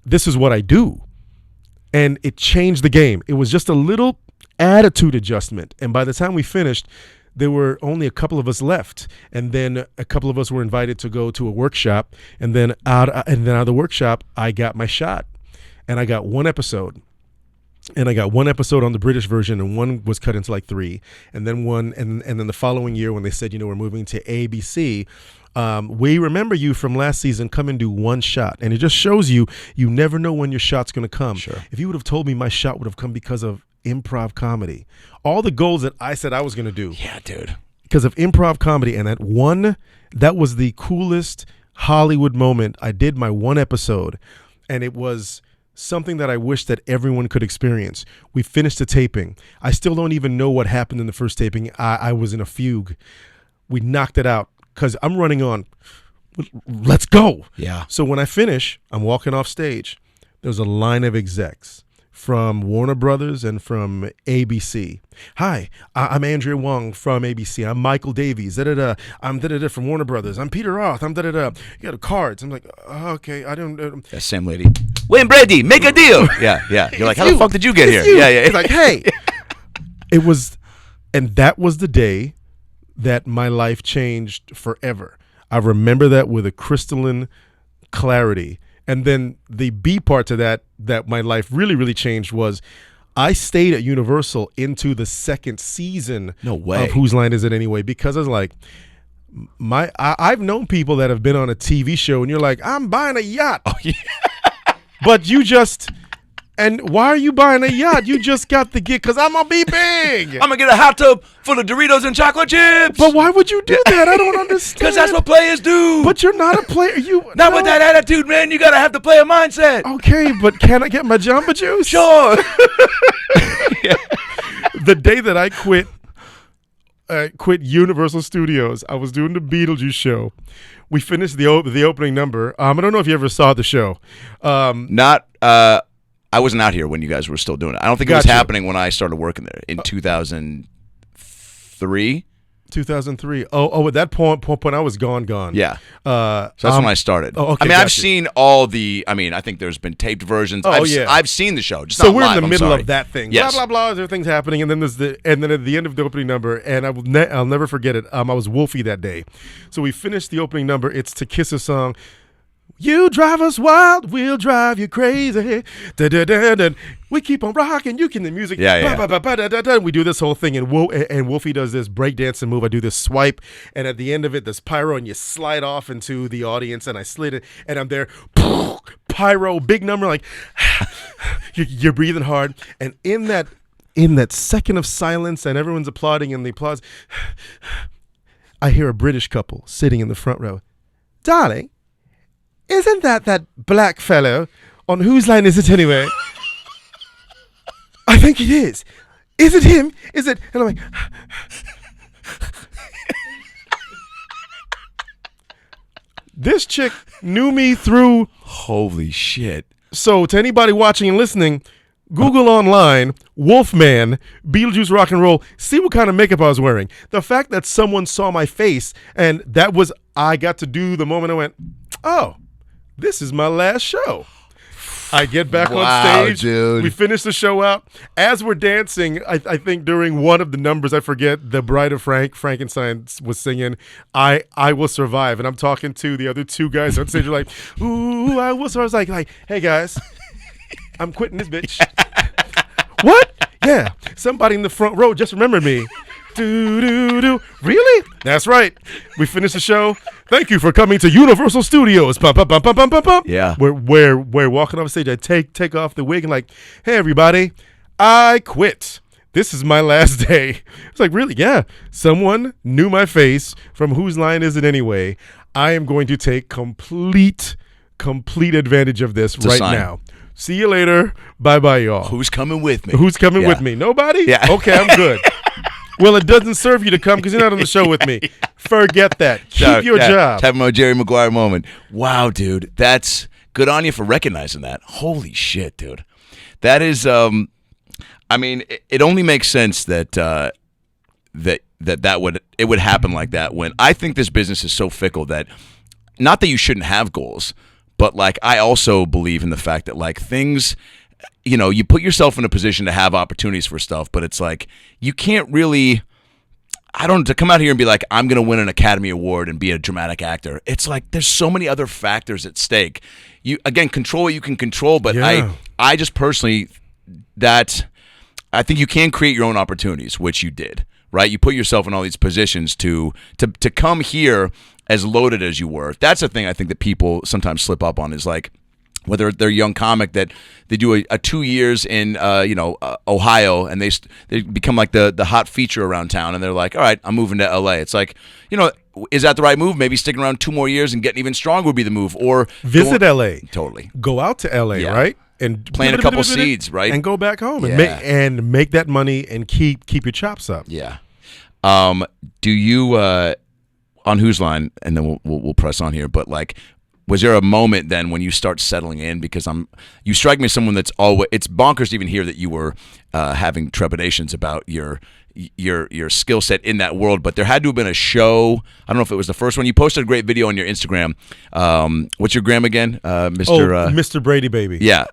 this is what I do. And it changed the game. It was just a little attitude adjustment. And by the time we finished, there were only a couple of us left. And then a couple of us were invited to go to a workshop. And then out of the workshop, I got my shot. And I got one episode. And I got one episode on the British version, and one was cut into like 3. And then and then the following year when they said, we're moving to ABC, we remember you from last season, come and do one shot. And it just shows you never know when your shot's going to come. Sure. If you would have told me my shot would have come because of improv comedy, all the goals that I said I was going to do. Yeah, dude. Because of improv comedy. And that was the coolest Hollywood moment. I did my one episode, and it was something that I wish that everyone could experience. We finished the taping. I still don't even know what happened in the first taping. I was in a fugue. We knocked it out because I'm running on, let's go. Yeah. So when I finish, I'm walking off stage. There's a line of execs from Warner Brothers and from ABC. Hi, I'm Andrea Wong from ABC. I'm Michael Davies. I'm from Warner Brothers. I'm Peter Roth. I'm You got cards. I'm like, okay, I don't. That same lady. Wayne Brady, make a deal. Yeah. You're like, how the fuck did you get here? You. Yeah. It's like, hey. It was, and that was the day that my life changed forever. I remember that with a crystalline clarity. And then the B part to that my life really, really changed was I stayed at Universal into the second season of Whose Line Is It Anyway? Because I was like, I've known people that have been on a TV show and you're like, I'm buying a yacht. Oh, yeah. But and why are you buying a yacht? You just got the gig because I'm going to be big. I'm going to get a hot tub full of Doritos and chocolate chips. But why would you do that? I don't understand. Because that's what players do. But you're not a player. Not with that attitude, man. You got to have the player mindset. Okay, but can I get my Jamba Juice? Sure. Yeah. The day that I quit Universal Studios, I was doing the Beetlejuice show. We finished the opening number. I don't know if you ever saw the show. I wasn't out here when you guys were still doing it. I don't think it was happening when I started working there in 2003. 2003. Oh, at that point I was gone. Yeah. So that's when I started. Oh, okay. I mean, I've seen all the. I mean, I think there's been taped versions. I've seen the show. Just so not we're live, in the middle of that thing. Yes. Blah blah blah. Everything's happening, and then and at the end of the opening number, and I'll never forget it. I was Wolfie that day, so we finished the opening number. It's To Kiss a Song. You drive us wild, we'll drive you crazy. Da, da, da, da. We keep on rocking. You can the music. Yeah. Ba, ba, ba, da, da, da. We do this whole thing, and Wolfie does this breakdancing move. I do this swipe, and at the end of it, there's pyro, and you slide off into the audience, and I slid it, and I'm there. Pyro, big number, like you're breathing hard, and in that second of silence, and everyone's applauding, and the applause, I hear a British couple sitting in the front row. Darling, isn't that black fellow? On whose line is it anyway? I think it is. Is it him? Is it? And I'm like, this chick knew me through. Holy shit. So to anybody watching and listening, Google online, Wolfman, Beetlejuice rock and roll, see what kind of makeup I was wearing. The fact that someone saw my face, and that was, I got to do the moment I went, oh, this is my last show. I get back on stage. Dude. We finish the show out. As we're dancing, I think during one of the numbers, I forget, the Bride of Frankenstein was singing, I Will Survive. And I'm talking to the other two guys on stage, like, ooh, I will survive. I was like, hey, guys, I'm quitting this bitch. What? Yeah, somebody in the front row just remembered me. Do. Really? That's right. We finished the show. Thank you for coming to Universal Studios. Bum, bum, bum, bum, bum, bum, bum. Yeah. We're walking off stage. I take off the wig and like, hey, everybody, I quit. This is my last day. It's like, really? Yeah. Someone knew my face. From whose line is it anyway? I am going to take complete advantage of this right now. See you later. Bye-bye, y'all. Who's coming with me? Who's coming with me? Nobody? Yeah. Okay, I'm good. Well, it doesn't serve you to come because you're not on the show with me. Forget that. Keep your job. Have a Jerry Maguire moment. Wow, dude. That's good on you for recognizing that. Holy shit, dude. That is, I mean, it only makes sense that it would happen like that when I think this business is so fickle that, not that you shouldn't have goals, but like I also believe in the fact that like things, you know, you put yourself in a position to have opportunities for stuff, but it's like you can't really, to come out here and be like, I'm going to win an Academy Award and be a dramatic actor. It's like there's so many other factors at stake. You, again, control what you can control, but yeah. I just personally, I think you can create your own opportunities, which you did, right? You put yourself in all these positions to come here as loaded as you were. That's the thing I think that people sometimes slip up on is like, whether they're a young comic that they do a 2 years in Ohio and they become like the hot feature around town and they're like, all right, I'm moving to LA. It's like, you know, is that the right move? Maybe sticking around 2 more years and getting even stronger would be the move. Or visit LA. Totally. Go out to LA, right? And plant a couple seeds, right? And go back home and make that money and keep your chops up. Yeah. Do you on Whose Line, and then we'll press on here, but like, was there a moment then when you start settling in? Because you strike me as someone that's always, it's bonkers to even hear that you were having trepidations about your skill set in that world, but there had to have been a show. I don't know if it was the first one. You posted a great video on your Instagram. What's your gram again? Mr. Brady, baby. Yeah.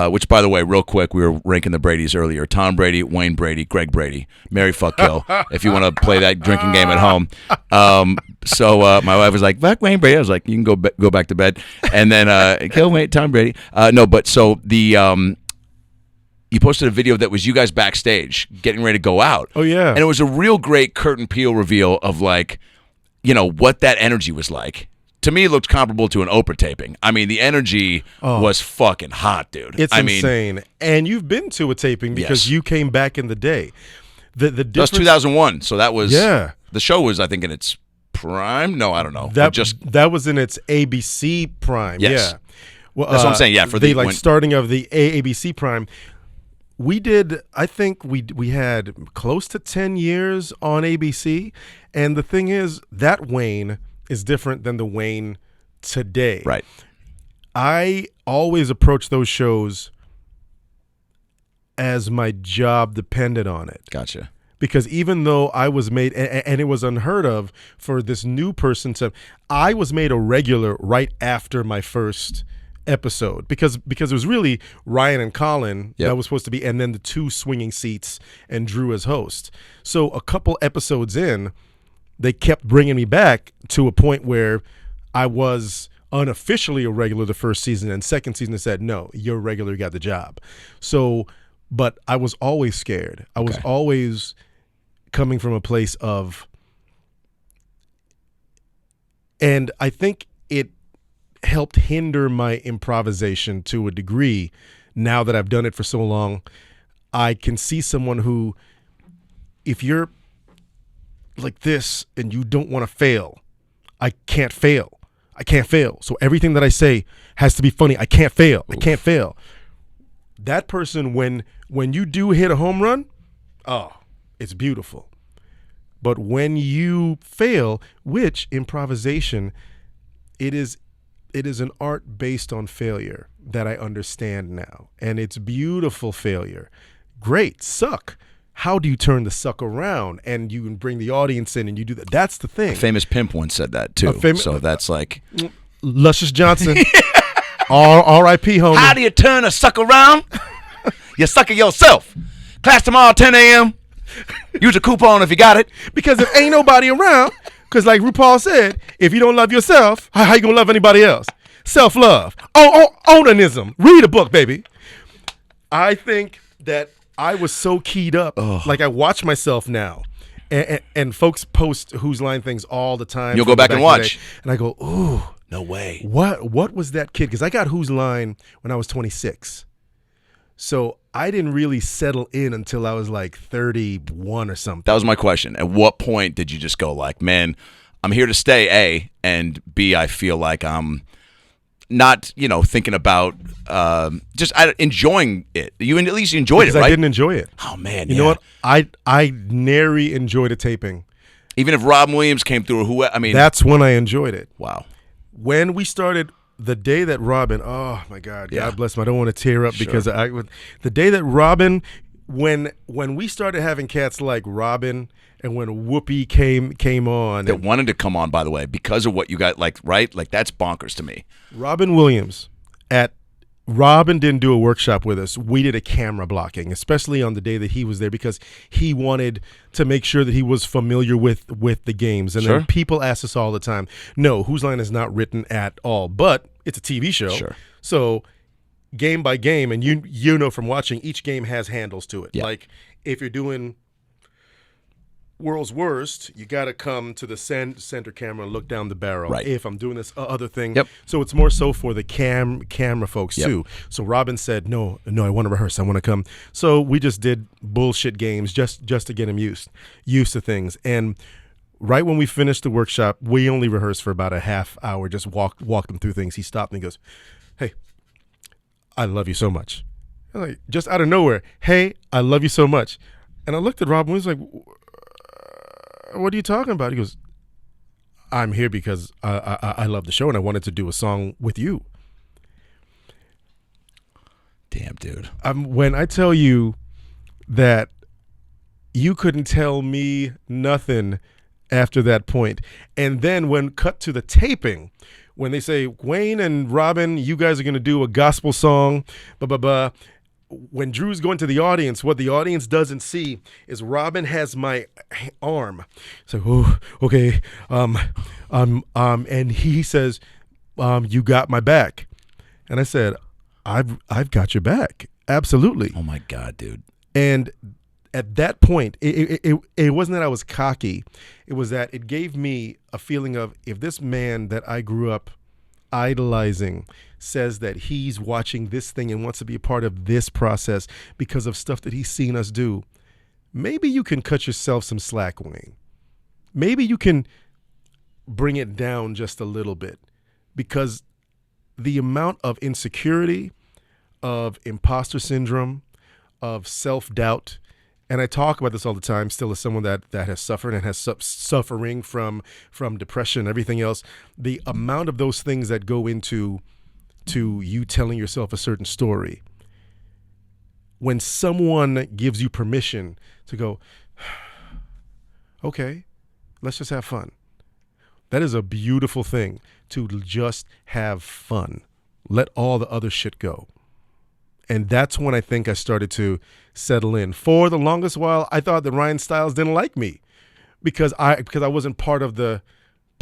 Which, by the way, real quick, we were ranking the Bradys earlier. Tom Brady, Wayne Brady, Greg Brady. Marry, fuck, kill, if you want to play that drinking game at home. So my wife was like, fuck Wayne Brady. I was like, you can go back to bed. And then kill Tom Brady. You posted a video that was you guys backstage getting ready to go out. Oh, yeah. And it was a real great curtain peel reveal of like, you know, what that energy was like. To me, it looked comparable to an Oprah taping. I mean, the energy was fucking hot, dude. It's insane. And you've been to a taping because you came back in the day. That was 2001, so that was the show was, I think, in its prime. No, I don't know. That was in its ABC prime. Yes. Yeah, well, that's what I'm saying. Yeah, for the starting of the ABC prime. We did. I think we had close to 10 years on ABC, and the thing is that Wayne is different than the Wayne today. Right. I always approach those shows as my job depended on it. Gotcha. Because even though I was made, and it was unheard of for this new person I was made a regular right after my first episode because it was really Ryan and Colin that was supposed to be, and then the 2 swinging seats and Drew as host. So a couple episodes in, they kept bringing me back to a point where I was unofficially a regular the first season, and second season they said, no, you're a regular, you got the job. So, but I was always scared. I was always coming from a place of, and I think it helped hinder my improvisation to a degree. Now that I've done it for so long, I can see someone who, if you're like this and you don't want to fail, I can't fail. I can't fail. So everything that I say has to be funny. I can't fail. I can't fail. That person, when you do hit a home run, oh, it's beautiful. But when you fail, which improvisation, it is an art based on failure that I understand now. And it's beautiful failure. Great, suck. How do you turn the suck around and you can bring the audience in and you do that? That's the thing. A famous pimp once said that too. So that's like Luscious Johnson. R.I.P. homie. How do you turn a suck around? You suck it yourself. Class tomorrow 10 a.m. Use a coupon if you got it. Because if ain't nobody around, because like RuPaul said, if you don't love yourself, how you gonna love anybody else? Self-love. Onanism. Read a book, baby. I think that I was so keyed up. Like I watch myself now. And folks post Whose Line things all the time. You'll go back and watch. And I go, ooh. No way. What was that kid? Because I got Whose Line when I was 26. So I didn't really settle in until I was like 31 or something. That was my question. At what point did you just go like, man, I'm here to stay, A, and B, I feel like I'm not, thinking about just enjoying it. You at least enjoyed it, right? I didn't enjoy it. Oh, man. You know what? I nary enjoyed a taping. Even if Robin Williams came through, that's when I enjoyed it. Wow. When we started, the day that Robin, oh my God, God bless him. I don't want to tear up because the day that Robin, when we started having cats like Robin and when Whoopi came on. That wanted to come on, by the way, because of what you got, right? Like, that's bonkers to me. Robin Williams, Robin didn't do a workshop with us. We did a camera blocking, especially on the day that he was there because he wanted to make sure that he was familiar with the games. And then people ask us all the time, no, Whose Line is not written at all, but it's a TV show. Sure. So game by game, and you know from watching, each game has handles to it. Yeah. Like if you're doing World's Worst, you got to come to the center camera and look down the barrel. Right. If I'm doing this other thing. Yep. So it's more so for the camera folks too. So Robin said, no, I want to rehearse. I want to come. So we just did bullshit games just to get him used to things. And right when we finished the workshop, we only rehearsed for about a half hour, just walked him through things. He stopped and he goes, hey, I love you so much. I'm like, just out of nowhere, hey, I love you so much. And I looked at Robin and was like, what are you talking about? He goes, I'm here because I love the show and I wanted to do a song with you. Damn, dude. When I tell you that you couldn't tell me nothing after that point. And then when cut to the taping, when they say, Wayne and Robin, you guys are going to do a gospel song, blah, blah, blah. When Drew's going to the audience, what the audience doesn't see is Robin has my arm. So, oh, okay. And he says, you got my back. And I said, I've got your back. Absolutely. Oh my God, dude. And at that point, it wasn't that I was cocky. It was that it gave me a feeling of, if this man that I grew up idolizing says that he's watching this thing and wants to be a part of this process because of stuff that he's seen us do, maybe you can cut yourself some slack, Wayne. Maybe you can bring it down just a little bit, because the amount of insecurity, of imposter syndrome, of self-doubt, and I talk about this all the time still as someone that has suffered and has suffering from depression and everything else, the amount of those things that go into you telling yourself a certain story. When someone gives you permission to go, okay, let's just have fun. That is a beautiful thing, to just have fun. Let all the other shit go. And that's when I think I started to settle in. For the longest while, I thought that Ryan Stiles didn't like me because I wasn't part of the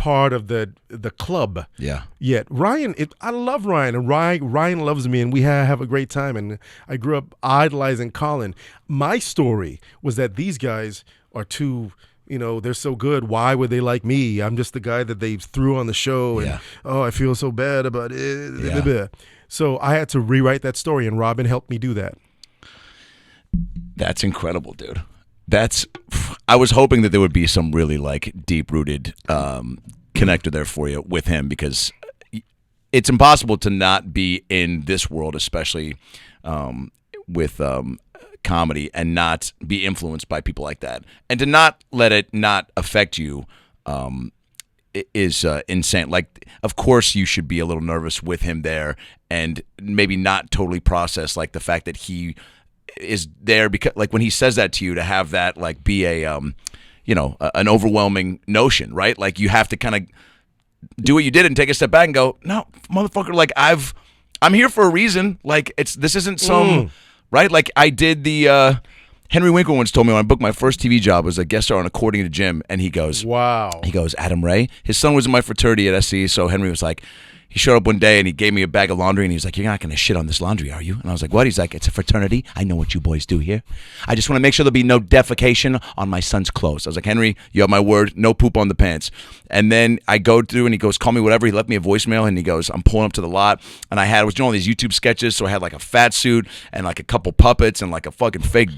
part of the club. Yeah. Yet Ryan, I love Ryan, and Ryan loves me, and we have a great time. And I grew up idolizing Colin. My story was that these guys are too. They're so good. Why would they like me? I'm just the guy that they threw on the show, and I feel so bad about it. Yeah. So I had to rewrite that story, and Robin helped me do that. That's incredible, dude. I was hoping that there would be some really like deep-rooted connector there for you with him, because it's impossible to not be in this world, especially with comedy, and not be influenced by people like that, and to not let it not affect you is insane. Like, of course you should be a little nervous with him there, and maybe not totally process like the fact that he is there, because like when he says that to you, to have that like be a an overwhelming notion, right? Like you have to kind of do what you did and take a step back and go, no, motherfucker, like I'm here for a reason. Like this isn't some right? Like I did the Henry Winkler once told me when I booked my first TV job as a guest star on According to Jim, and he goes, wow. He goes, Adam Ray, his son was in my fraternity at SC, so Henry was like, he showed up one day and he gave me a bag of laundry, and he was like, you're not going to shit on this laundry, are you? And I was like, what? He's like, it's a fraternity. I know what you boys do here. I just want to make sure there'll be no defecation on my son's clothes. I was like, Henry, you have my word, no poop on the pants. And then I go through and he goes, call me whatever. He left me a voicemail, and he goes, I'm pulling up to the lot, and I was doing all these YouTube sketches, so I had like a fat suit and like a couple puppets and like a fucking fake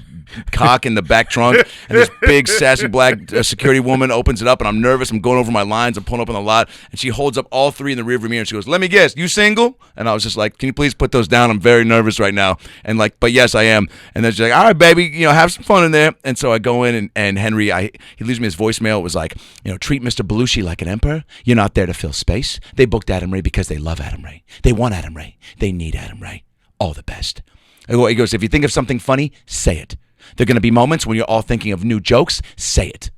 cock in the back trunk, and this big sassy black security woman opens it up, and I'm nervous. I'm going over my lines. I'm pulling up in the lot, and she holds up all three in the rearview mirror, and she goes, let me guess, you single? And I was just like, can you please put those down? I'm very nervous right now. And like, but yes, I am. And then she's like, all right, baby, have some fun in there. And so I go in, and Henry, he leaves me his voicemail. It was like, treat Mr. Belushi like an emperor. You're not there to fill space. They booked Adam Ray because they love Adam Ray. They want Adam Ray. They need Adam Ray. All the best. He goes, if you think of something funny, say it. There are going to be moments when you're all thinking of new jokes. Say it.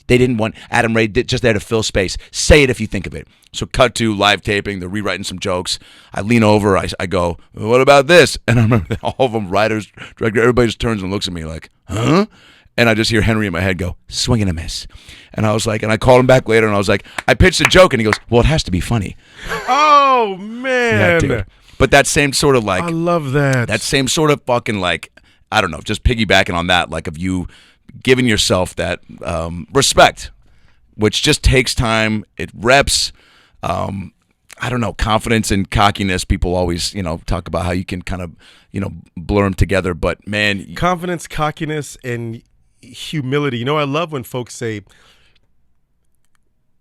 They didn't want Adam Ray just there to fill space. Say it if you think of it. So cut to live taping. They're rewriting some jokes. I lean over. I go, what about this? And I remember that all of them, writers, director, everybody just turns and looks at me like, huh? And I just hear Henry in my head go, swing and a miss. And I was like, and I called him back later, and I was like, I pitched a joke, and he goes, well, it has to be funny. Oh, man. Yeah, dude. But that same sort of like, I love that. That same sort of fucking like, I don't know, just piggybacking on that, like of you giving yourself that respect, which just takes time. It reps. I don't know, confidence and cockiness. People always, talk about how you can kind of, blur them together. But man, confidence, cockiness, and humility. I love when folks say,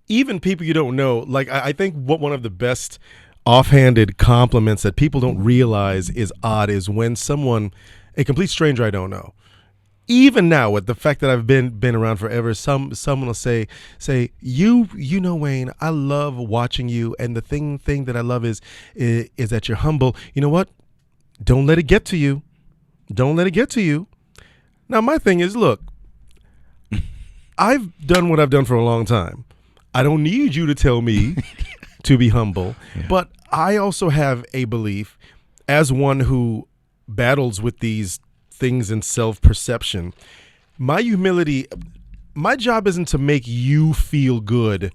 even people you don't know, like I think one of the best offhanded compliments that people don't realize is odd is when someone, a complete stranger I don't know, even now with the fact that I've been around forever, someone will say, you Wayne, I love watching you, and the thing that I love is that you're humble. You know what? Don't let it get to you. Don't let it get to you. Now my thing is, look, I've done what I've done for a long time. I don't need you to tell me to be humble, but I also have a belief, as one who battles with these things in self-perception, my humility, my job isn't to make you feel good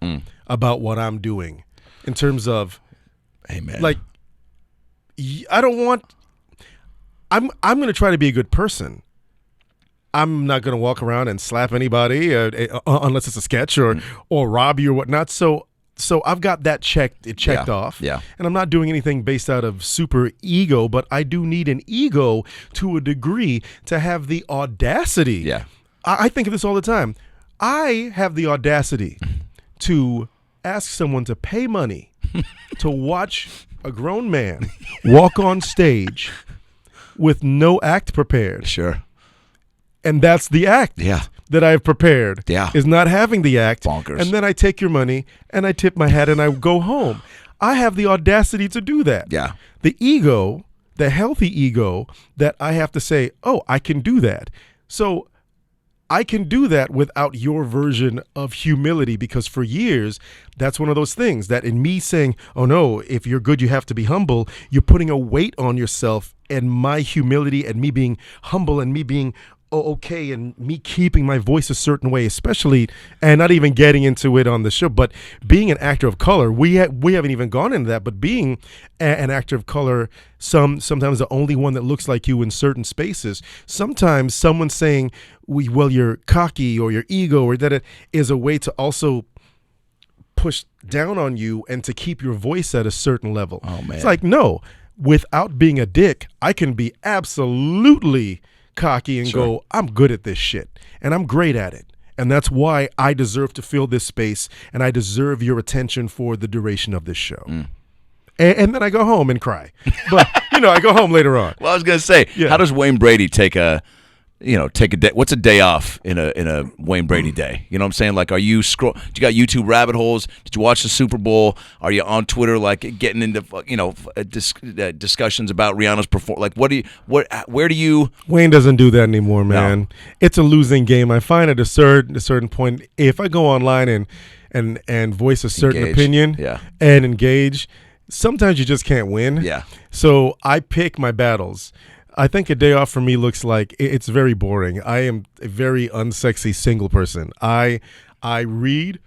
about what I'm doing in terms of, amen. Like, I don't want, I'm going to try to be a good person. I'm not going to walk around and slap anybody unless it's a sketch or rob you or whatnot. So I've got that checked off. Yeah. And I'm not doing anything based out of super ego, but I do need an ego to a degree to have the audacity. Yeah. I think of this all the time. I have the audacity to ask someone to pay money to watch a grown man walk on stage with no act prepared. Sure. And that's the act that I've prepared. Yeah. Is not having the act. Bonkers. And then I take your money and I tip my hat and I go home. I have the audacity to do that. Yeah. The ego, the healthy ego that I have to say, oh, I can do that. So I can do that without your version of humility, because for years, that's one of those things that in me saying, oh no, if you're good, you have to be humble, you're putting a weight on yourself, and my humility and me being humble and me being okay in me keeping my voice a certain way, especially, and not even getting into it on the show, but being an actor of color, we haven't even gone into that, but being an actor of color, sometimes the only one that looks like you in certain spaces, sometimes someone saying, well, you're cocky or your ego or that, it is a way to also push down on you and to keep your voice at a certain level. Oh, man. It's like, no, without being a dick, I can be absolutely cocky and go, I'm good at this shit and I'm great at it, and that's why I deserve to fill this space and I deserve your attention for the duration of this show. And then I go home and cry, but I go home later on. Well, I was gonna say, how does Wayne Brady take a day? What's a day off in a Wayne Brady day? You know what I'm saying? Like, are you Do you got YouTube rabbit holes? Did you watch the Super Bowl? Are you on Twitter, like getting into discussions about Rihanna's performance? Like, where do you? Wayne doesn't do that anymore, man. No. It's a losing game. I find at a certain point, if I go online and voice a certain opinion, and engage, sometimes you just can't win. Yeah. So I pick my battles. I think a day off for me looks like it's very boring. I am a very unsexy single person. I read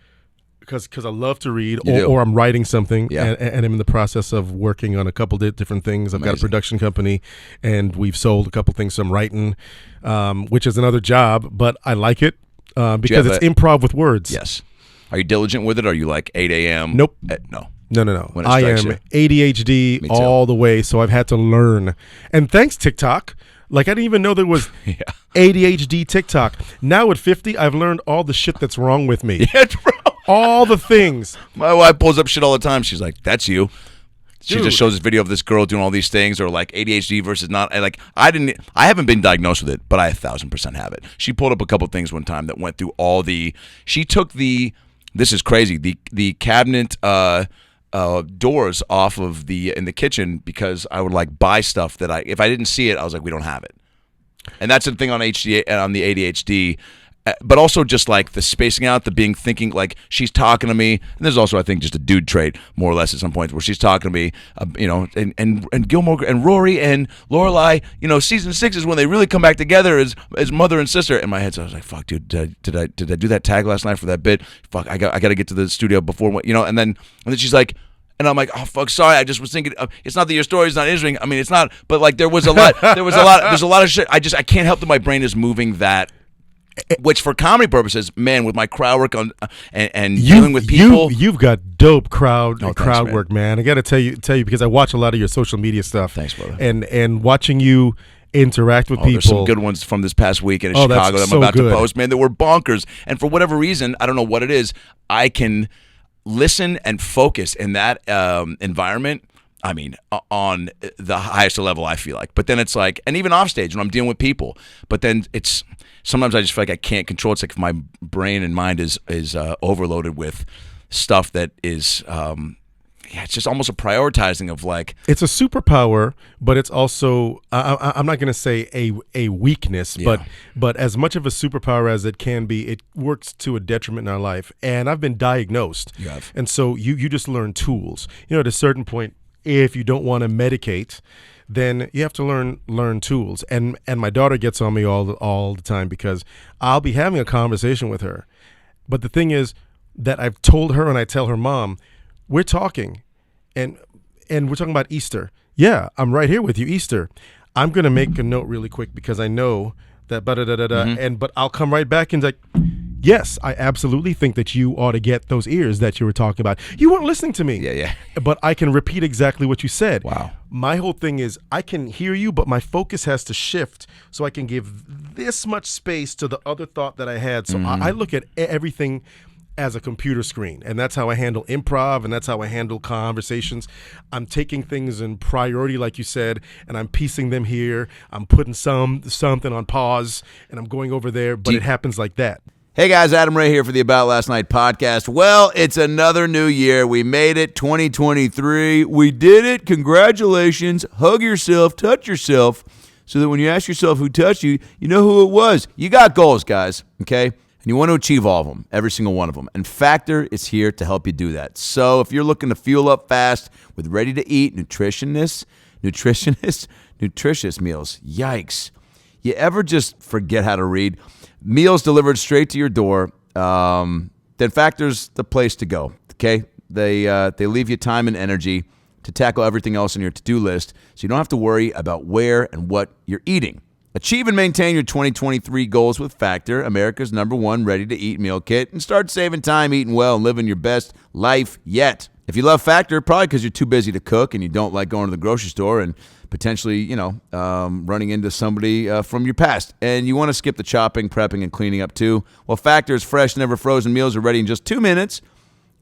because I love to read, or I'm writing something, and I'm in the process of working on a couple different things. I've got a production company, and we've sold a couple things. So I'm writing, which is another job, but I like it because it's improv with words. Yes. Are you diligent with it? Are you like 8 a.m.? Nope. No. No. I am ADHD all the way, so I've had to learn. And thanks, TikTok. Like, I didn't even know there was ADHD TikTok. Now at 50, I've learned all the shit that's wrong with me. Yeah, bro. All the things. My wife pulls up shit all the time. She's like, that's you. She just shows this video of this girl doing all these things, or like ADHD versus not. Like, I haven't been diagnosed with it, but I 1,000% have it. She pulled up a couple things one time that went through all the. She took this is crazy. The cabinet doors off of in the kitchen because I would like buy stuff that if I didn't see it, I was like, we don't have it. And that's the thing on the ADHD. But also just like the spacing out, the thinking like she's talking to me. And there's also, I think, just a dude trait more or less at some points where she's talking to me, and Gilmore and Rory and Lorelai, season 6 is when they really come back together as mother and sister. In my head, so I was like, fuck, dude, did I do that tag last night for that bit? Fuck, I got to get to the studio before, and then she's like, and I'm like, oh fuck, sorry. I just was thinking, it's not that your story's not interesting. I mean, it's not, but like there's a lot of shit. I can't help that my brain is moving that. Which for comedy purposes, man, with my crowd work on and dealing with people, you've got dope crowd work, man. I got to tell you because I watch a lot of your social media stuff. Thanks, brother. And watching you interact with people. There's some good ones from this past weekend in Chicago that I'm about to post, man. That were bonkers. And for whatever reason, I don't know what it is, I can listen and focus in that environment. I mean, on the highest level, I feel like. But then it's like, and even off stage when I'm dealing with people. But then it's sometimes I just feel like I can't control. It's like my brain and mind is overloaded with stuff that is, it's just almost a prioritizing of like. It's a superpower, but it's also I'm not going to say a weakness, but as much of a superpower as it can be, it works to a detriment in our life. And I've been diagnosed. You have. And so you just learn tools. At a certain point, if you don't want to medicate, then you have to learn tools. And my daughter gets on me all the time because I'll be having a conversation with her. But the thing is that I've told her, and I tell her, Mom, we're talking and we're talking about Easter. Yeah, I'm right here with you, Easter. I'm going to make a note really quick because I know that but I'll come right back and like, yes, I absolutely think that you ought to get those ears that you were talking about. You weren't listening to me. Yeah. But I can repeat exactly what you said. Wow. My whole thing is I can hear you, but my focus has to shift so I can give this much space to the other thought that I had. So I look at everything as a computer screen, and that's how I handle improv, and that's how I handle conversations. I'm taking things in priority, like you said, and I'm piecing them here. I'm putting something on pause, and I'm going over there, but it happens like that. Hey guys, Adam Ray here for the About Last Night podcast. Well, it's another new year. We made it, 2023. We did it. Congratulations. Hug yourself, touch yourself, so that when you ask yourself who touched you, you know who it was. You got goals, guys, okay? And you want to achieve all of them, every single one of them. And Factor is here to help you do that. So if you're looking to fuel up fast with ready-to-eat nutritious meals, yikes. You ever just forget how to read? Meals delivered straight to your door. Then Factor's the place to go, okay? They leave you time and energy to tackle everything else on your to-do list, so you don't have to worry about where and what you're eating. Achieve and maintain your 2023 goals with Factor, America's #1 ready-to-eat meal kit, and start saving time eating well and living your best life yet. If you love Factor, probably because you're too busy to cook and you don't like going to the grocery store and potentially, running into somebody from your past, and you want to skip the chopping, prepping, and cleaning up too, well, Factor's fresh, never frozen meals are ready in just 2 minutes,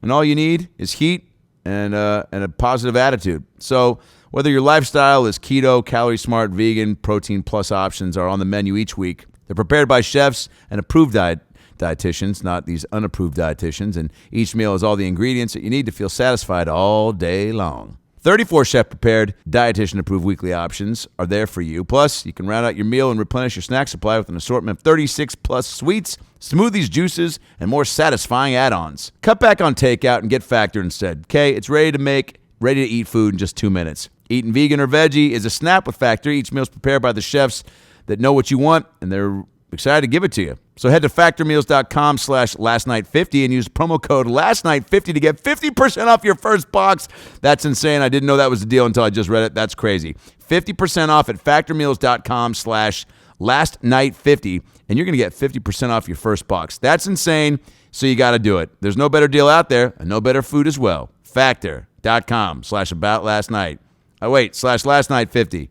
and all you need is heat and a positive attitude. So whether your lifestyle is keto, calorie smart, vegan, protein plus options are on the menu each week. They're prepared by chefs and approved dietitians, not these unapproved dietitians, and each meal has all the ingredients that you need to feel satisfied all day long. 34 chef-prepared, dietitian-approved weekly options are there for you. Plus, you can round out your meal and replenish your snack supply with an assortment of 36-plus sweets, smoothies, juices, and more satisfying add-ons. Cut back on takeout and get Factor instead, okay? It's ready to make, ready-to-eat food in just 2 minutes. Eating vegan or veggie is a snap with Factor. Each meal is prepared by the chefs that know what you want, and they're excited to give it to you. So head to factormeals.com/lastnight50 and use promo code lastnight50 to get 50% off your first box. That's insane. I didn't know that was the deal until I just read it. That's crazy. 50% off at factormeals.com/lastnight50, and you're going to get 50% off your first box. That's insane, so you got to do it. There's no better deal out there, and no better food as well. Factor.com/aboutlastnight. Oh, wait, /lastnight50.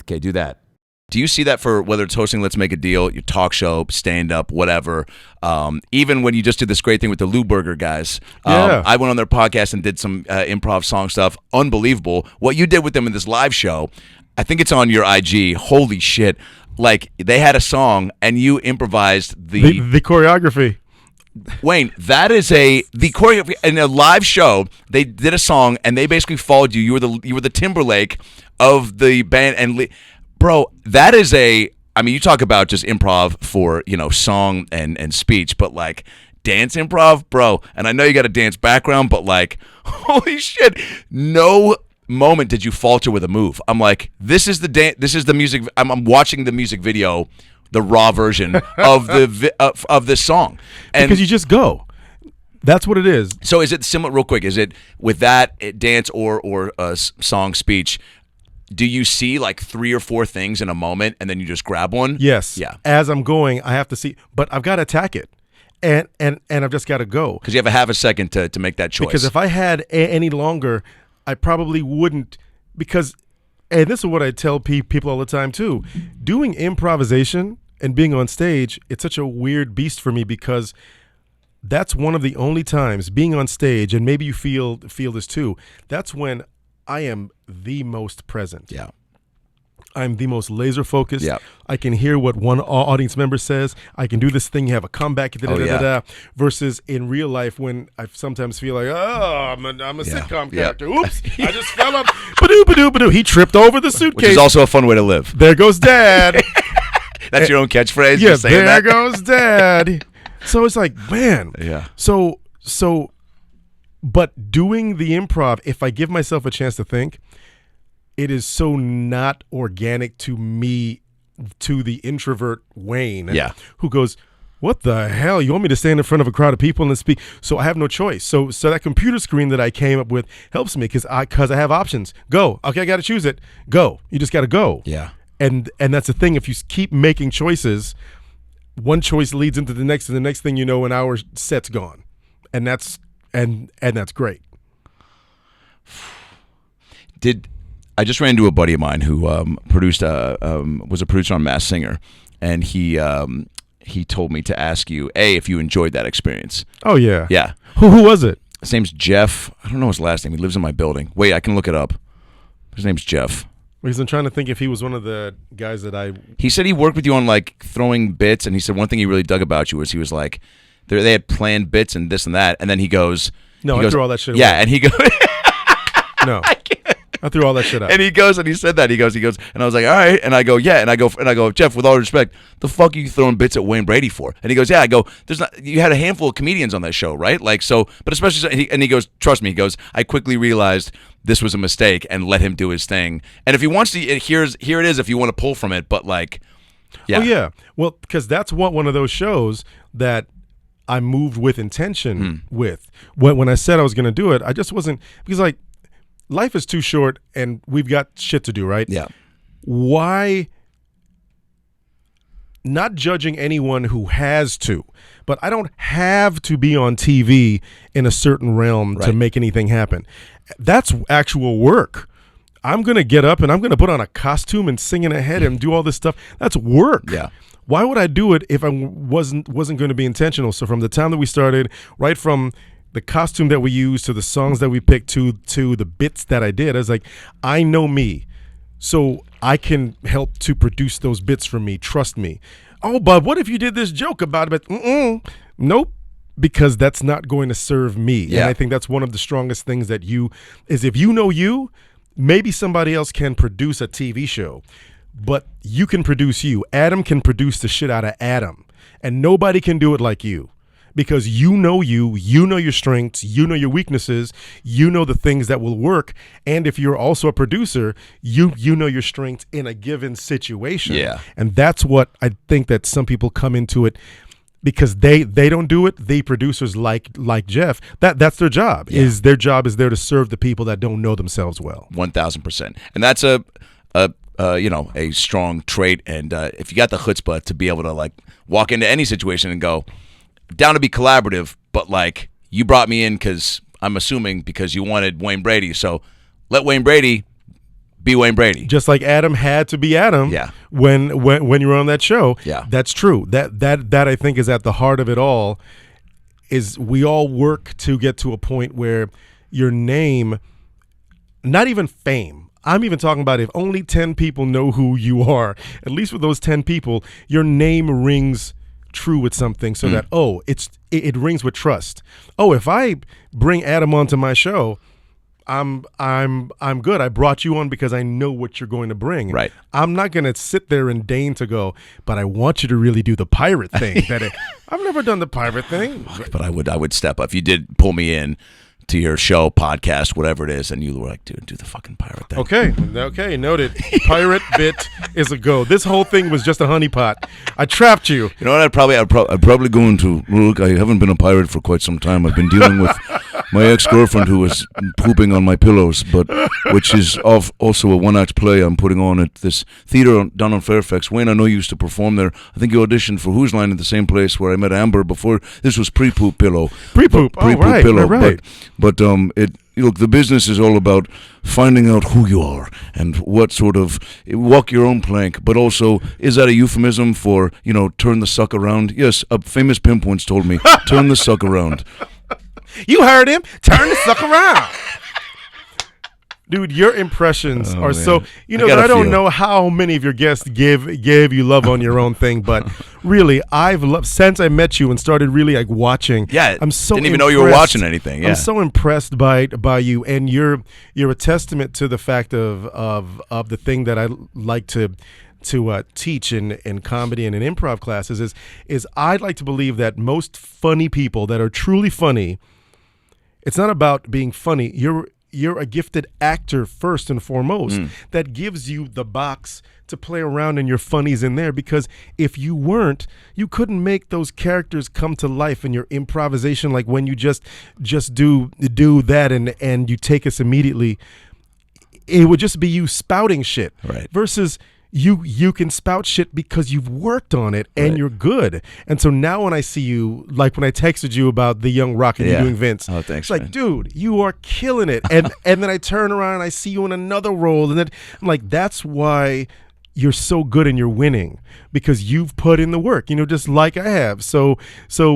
Okay, do that. Do you see that for whether it's hosting Let's Make a Deal, your talk show, stand-up, whatever, even when you just did this great thing with the Lou Burger guys? Yeah. I went on their podcast and did some improv song stuff. Unbelievable. What you did with them in this live show, I think it's on your IG. Holy shit. Like, they had a song, and you improvised the choreography. Wayne, that is the choreography in a live show. They did a song, and they basically followed you. You were the Timberlake of the band, and bro, that is you talk about just improv for, song and speech, but like dance improv, bro. And I know you got a dance background, but like, holy shit, no moment did you falter with a move. I'm like, this is the music. I'm watching the music video, the raw version of of this song, and because you just go. That's what it is. So is it similar? Real quick, is it with that dance or song speech? Do you see like 3 or 4 things in a moment and then you just grab one? Yes. Yeah. As I'm going, I have to see, but I've got to attack it, and I've just got to go. Because you have a half a second to make that choice. Because if I had any longer, I probably wouldn't. Because, and this is what I tell people all the time too, doing improvisation and being on stage, it's such a weird beast for me because that's one of the only times being on stage, and maybe you feel this too, that's when I am the most present. Yeah. I'm the most laser focused. Yeah. I can hear what one audience member says. I can do this thing, you have a comeback, versus in real life when I sometimes feel like, I'm a sitcom character. Oops, I just fell up. Ba-doo. He tripped over the suitcase. Which is also a fun way to live. There goes Dad. That's your own catchphrase? Yeah, there goes Dad. So it's like, man. Yeah. So, but doing the improv, if I give myself a chance to think, it is so not organic to me, to the introvert Wayne, who goes, what the hell? You want me to stand in front of a crowd of people and speak? So I have no choice. So that computer screen that I came up with helps me because I have options. Go. Okay, I got to choose it. Go. You just got to go. Yeah. And that's the thing. If you keep making choices, one choice leads into the next, and the next thing you know, an hour set's gone, and that's great. I just ran into a buddy of mine who was a producer on Masked Singer, and he told me to ask you, if you enjoyed that experience. Oh yeah, yeah. Who was it? His name's Jeff. I don't know his last name. He lives in my building. Wait, I can look it up. His name's Jeff. Because I'm trying to think if he was one of the guys that He said he worked with you on like throwing bits, and he said one thing he really dug about you was he was like, they had planned bits and this and that, and then he goes, I threw all that shit away. Yeah, and he goes, no, I threw all that shit out. And he goes, and he said that he goes, and I was like, all right, and I go, yeah, and I go, Jeff, with all respect, the fuck are you throwing bits at Wayne Brady for? And he goes, yeah, I go, you had a handful of comedians on that show, right? Like so, but especially, and he goes, trust me, he goes, I quickly realized this was a mistake and let him do his thing. And if he wants to, here it is if you want to pull from it, but like, Yeah. Oh yeah. Well, because that's one of those shows that I moved with intention with. When I said I was going to do it, I just wasn't, because like life is too short and we've got shit to do, right? Yeah. Why not judging anyone who has to, but I don't have to be on TV in a certain realm to make anything happen. That's actual work. I'm going to get up and I'm going to put on a costume and sing in a head and do all this stuff. That's work. Yeah. Why would I do it if I wasn't going to be intentional? So from the time that we started, right from the costume that we used to the songs that we picked to the bits that I did, I was like, I know me. So I can help to produce those bits for me. Trust me. Oh, but what if you did this joke about it? But nope, because that's not going to serve me. Yeah. And I think that's one of the strongest things that is if you know you, maybe somebody else can produce a TV show, but you can produce you. Adam can produce the shit out of Adam, and nobody can do it like you. Because you know your strengths, you know your weaknesses, you know the things that will work, and if you're also a producer, you know your strengths in a given situation. Yeah. And that's what I think that some people come into it because they don't do it. The producers like Jeff, that's their job. Yeah. Their job is there to serve the people that don't know themselves well. 1,000%. And that's a strong trait. And if you got the chutzpah to be able to like walk into any situation and go, down to be collaborative, but like you brought me in because I'm assuming because you wanted Wayne Brady, so let Wayne Brady be Wayne Brady. Just like Adam had to be Adam. Yeah. When you were on that show. Yeah. That's true. That I think is at the heart of it all. Is we all work to get to a point where your name, not even fame. I'm even talking about if only 10 people know who you are. At least with those 10 people, your name rings true with something so that it rings with trust. Oh, if I bring Adam onto my show, I'm good. I brought you on because I know what you're going to bring. Right. I'm not going to sit there and deign to go, but I want you to really do the pirate thing. I've never done the pirate thing. But I would step up. If you did pull me in to your show, podcast, whatever it is, and you were like, dude, do the fucking pirate thing. Okay, noted. Pirate bit is a go. This whole thing was just a honeypot. I trapped you. You know what? I'd probably go into, look, I haven't been a pirate for quite some time. I've been dealing with my ex-girlfriend who was pooping on my pillows, but which is also a one-act play I'm putting on at this theater down on Fairfax. Wayne, I know you used to perform there. I think you auditioned for Who's Line at the same place where I met Amber before. This was pre-poop pillow. Pre-poop. Pre-poop pillow. Right. But look, the business is all about finding out who you are and what sort of walk your own plank. But also, is that a euphemism for turn the suck around? Yes, a famous pimp once told me, turn the suck around. You heard him. Turn the suck around. Dude, your impressions are so, I don't know how many of your guests gave you love on your own thing, but really, I've loved, since I met you and started really like watching. Yeah, I'm so didn't even know you were watching anything. Yeah. I'm so impressed by you, and you're a testament to the fact of the thing that I like to teach in comedy and in improv classes is I'd like to believe that most funny people that are truly funny, it's not about being funny. You're a gifted actor first and foremost. That gives you the box to play around in your funnies in there, because if you weren't, you couldn't make those characters come to life in your improvisation, like when you just do that and you take us immediately. It would just be you spouting shit. Right. Versus you can spout shit because you've worked on it and you're good. And so now when I see you, like when I texted you about the Young Rock and you doing Vince, oh, thanks, it's like, man. dude, you are killing it. And then I turn around and I see you in another role, and then I'm like, that's why you're so good and you're winning, because you've put in the work, just like I have. So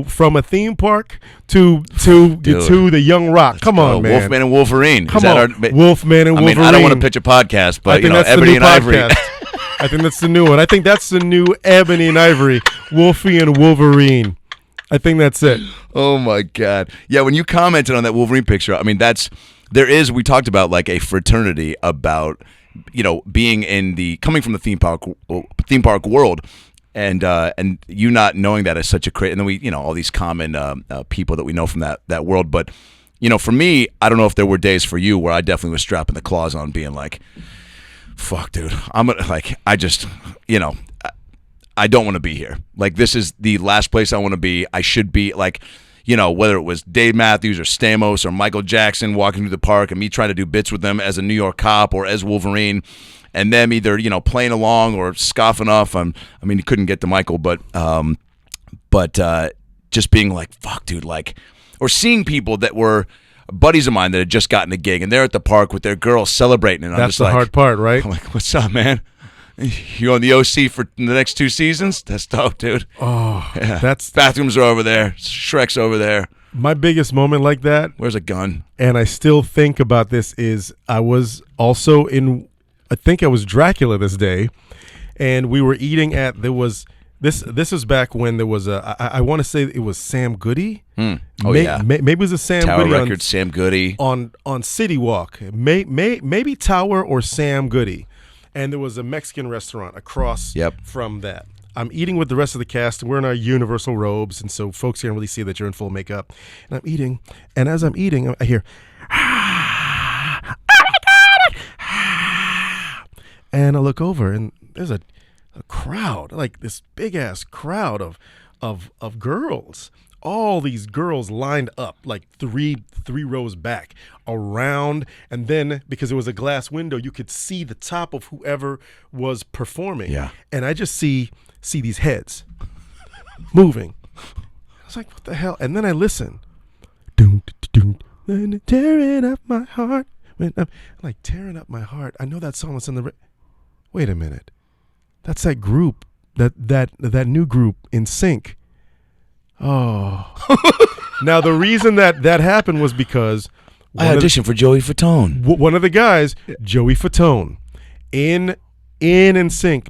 from a theme park to the Young Rock. Come on, man. Wolfman and Wolverine. Come on, Wolfman and Wolverine. I don't want to pitch a podcast, but I think that's Ebony the and new Ivory. podcast. I think that's the new one. I think that's the new Ebony and Ivory, Wolfie and Wolverine. I think that's it. Oh my God. Yeah, when you commented on that Wolverine picture, I mean, we talked about like a fraternity about, being coming from the theme park world, and you not knowing that as such a and then we, all these common people that we know from that world. But, for me, I don't know if there were days for you where I definitely was strapping the claws on, being like, fuck, dude, I'm gonna, like, I just, I don't want to be here. Like, this is the last place I want to be. I should be, like, you know, whether it was Dave Matthews or Stamos or Michael Jackson walking through the park and me trying to do bits with them as a New York cop or as Wolverine, and them either, you know, playing along or scoffing off. I mean, he couldn't get to Michael, but just being like, fuck, dude, like, or seeing people that were buddies of mine that had just gotten a gig and they're at the park with their girls celebrating. And That's the hard part, right? I'm like, what's up, man? You on the OC for the next 2 seasons? That's dope, dude. Oh, yeah. That's bathrooms are over there. Shrek's over there. My biggest moment like that. Where's a gun? And I still think about this is I was also I think I was Dracula this day, and we were eating at this was back when there was I want to say it was Sam Goody. Oh yeah, maybe it was a Sam Tower Goody Records, Sam Goody on City Walk. Maybe Tower or Sam Goody, and there was a Mexican restaurant across from that. I'm eating with the rest of the cast, and we're in our universal robes, and so folks can't really see that you're in full makeup. And I'm eating, and as I'm eating, I hear, oh my God! And I look over, and there's a crowd, like this big-ass crowd of girls. All these girls lined up, like three rows back, around, and then, because it was a glass window, you could see the top of whoever was performing. Yeah. And I just see these heads moving. I was like, what the hell? And then I listen. Tearing up my heart. I'm like, tearing up my heart. I know that song was in the... Wait a minute. That's that group, that new group, In Sync. Oh. Now, the reason that happened was because... I auditioned for Joey Fatone. One of the guys, Joey Fatone, in Sync.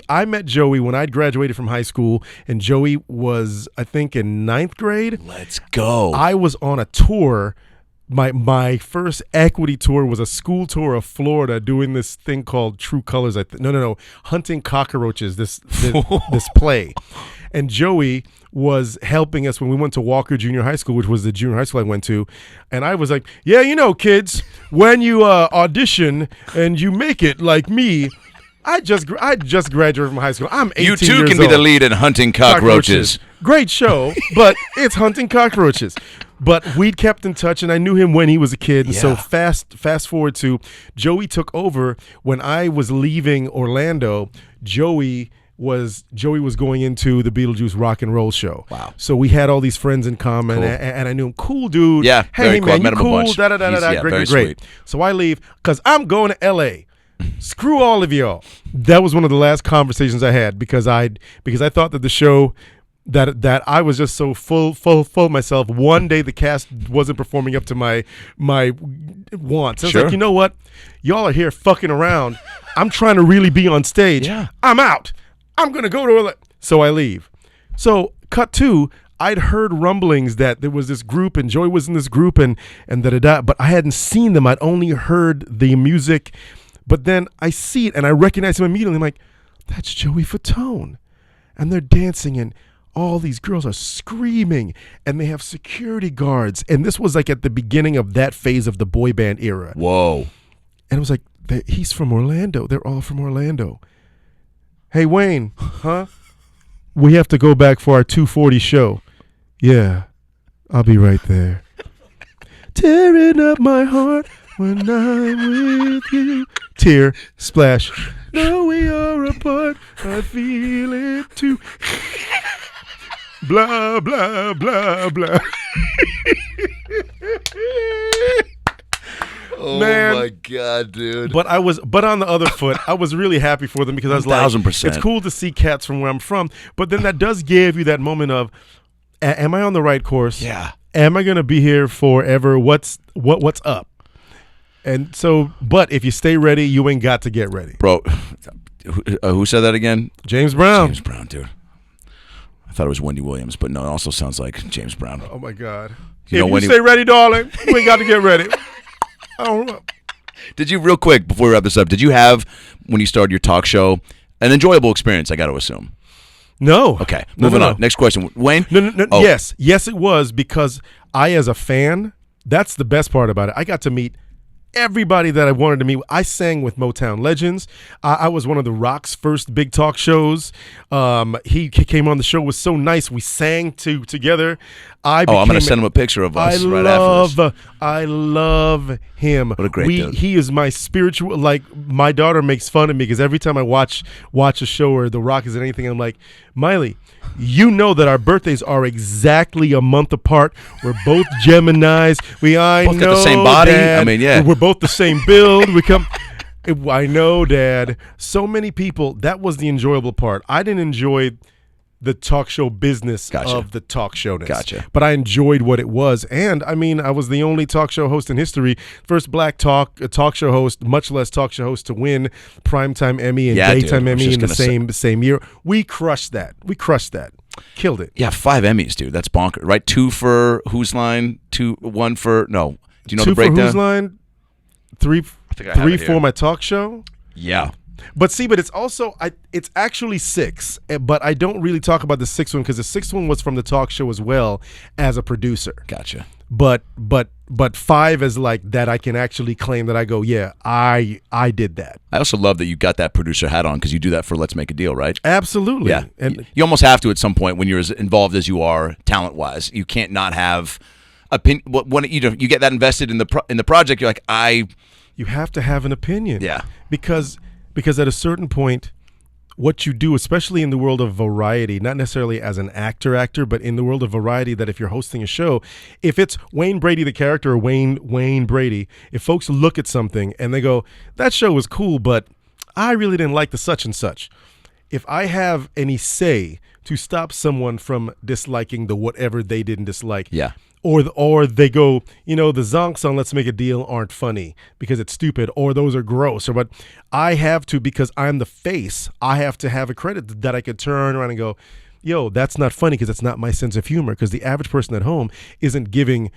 I met Joey when I'd graduated from high school, and Joey was, I think, in 9th grade. Let's go. I was on a tour. My first equity tour was a school tour of Florida, doing this thing called True Colors. No, Hunting Cockroaches. This play, and Joey was helping us when we went to Walker Junior High School, which was the junior high school I went to. And I was like, yeah, you know, kids, when you audition and you make it like me. I just graduated from high school. I'm 18 years old. You too can be the lead in Hunting Cockroaches. Great show, but it's Hunting Cockroaches. But we'd kept in touch, and I knew him when he was a kid. And so fast forward to Joey took over when I was leaving Orlando. Joey was going into the Beetlejuice rock and roll show. Wow. So we had all these friends in common, cool. and I knew him. Cool dude. Yeah, hey cool. man, you cool? Great. Sweet. So I leave because I'm going to L.A. Screw all of y'all. That was one of the last conversations I had because I thought that the show that I was just so full of myself. One day the cast wasn't performing up to my wants. I was like, you know what? Y'all are here fucking around. I'm trying to really be on stage. Yeah. I'm out. I'm gonna go to LA. So I leave. So cut to, I'd heard rumblings that there was this group and Joey was in this group and but I hadn't seen them. I'd only heard the music. But then I see it and I recognize him immediately. I'm like, that's Joey Fatone. And they're dancing and all these girls are screaming and they have security guards. And this was like at the beginning of that phase of the boy band era. Whoa. And it was like, he's from Orlando. They're all from Orlando. Hey, Wayne, huh? We have to go back for our 2:40 show. Yeah, I'll be right there. Tearing up my heart when I'm with you. Tear, splash. Now we are apart. I feel it too. Blah, blah, blah, blah. Oh, man. My God, dude. But on the other foot, I was really happy for them because I was like, 1000%. It's cool to see cats from where I'm from. But then that does give you that moment of, am I on the right course? Yeah. Am I going to be here forever? What's up? And so, but if you stay ready, you ain't got to get ready. Bro, who said that again? James Brown. James Brown, dude. I thought it was Wendy Williams, but no, it also sounds like James Brown. Oh, my God. You if you stay ready, darling, you ain't got to get ready. I don't know. Did you, real quick, before we wrap this up, did you have, when you started your talk show, an enjoyable experience, I got to assume? No. Okay, moving on. Next question. Wayne? No. Oh. Yes, it was because I, as a fan, that's the best part about it. I got to meet everybody that I wanted to meet. I sang with Motown Legends. I was one of The Rock's first big talk shows. He came on the show, was so nice. We sang together. I'm going to send him a picture of us after this. I love him. What a great dude. He is my spiritual, like, my daughter makes fun of me because every time I watch a show or The Rock is in anything, I'm like, Miley, you know that our birthdays are exactly a month apart. We're both Geminis. Both got the same body. Dad, I mean, yeah. We're both the same build. I know, Dad. So many people, that was the enjoyable part. I didn't enjoy the talk show business of the talk showness. Gotcha. But I enjoyed what it was. And, I mean, I was the only talk show host in history, first black talk show host, much less talk show host to win Primetime Emmy and Daytime Emmy in the same year. We crushed that. Killed it. Yeah, 5 Emmys, dude. That's bonkers, right? 2 for Whose Line, 1 for, no. Do you know 2 the breakdown? 2 for Whose Line, 3 for my talk show. Yeah. But it's also it's actually 6, but I don't really talk about the 6th one because the 6th one was from the talk show as well as a producer. Gotcha. But 5 is like that I can actually claim that I go, yeah, I did that. I also love that you got that producer hat on because you do that for Let's Make a Deal, right? Absolutely. Yeah. And you almost have to at some point when you're as involved as you are talent-wise. You can't not have opinion. When you get that invested in the project, you're like, you have to have an opinion. Yeah. Because at a certain point, what you do, especially in the world of variety, not necessarily as an actor, but in the world of variety, that if you're hosting a show, if it's Wayne Brady, the character, or Wayne Brady, if folks look at something and they go, that show was cool, but I really didn't like the such and such. If I have any say to stop someone from disliking the whatever they didn't dislike, yeah. Or they go, the Zonks on Let's Make a Deal aren't funny because it's stupid, or those are gross. But I have to, because I'm the face, I have to have a credit that I could turn around and go, yo, that's not funny because it's not my sense of humor. Because the average person at home isn't giving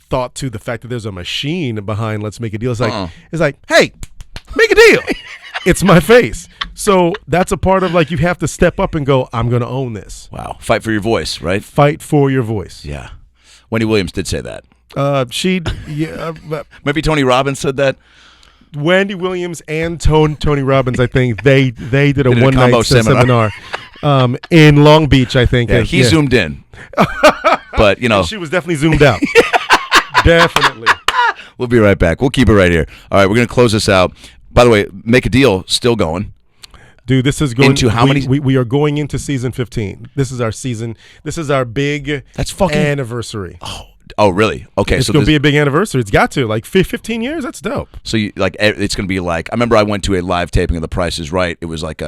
thought to the fact that there's a machine behind Let's Make a Deal. It's like, hey, make a deal. It's my face. So that's a part of, like, you have to step up and go, I'm going to own this. Wow. Fight for your voice, right? Fight for your voice. Yeah. Wendy Williams did say that. Maybe Tony Robbins said that. Wendy Williams and Tony Robbins, I think they did a one-night seminar in Long Beach, I think. Yeah, he zoomed in. But, And she was definitely zoomed out. Definitely. We'll be right back. We'll keep it right here. All right, we're going to close this out. By the way, Make a Deal, still going. Dude, this is going into how many? We are going into season 15. This is our season. This is our big anniversary. Oh, really? Okay, it's going to be a big anniversary. It's got to, like, 15 years. That's dope. So it's going to be like, I remember I went to a live taping of The Price is Right. It was like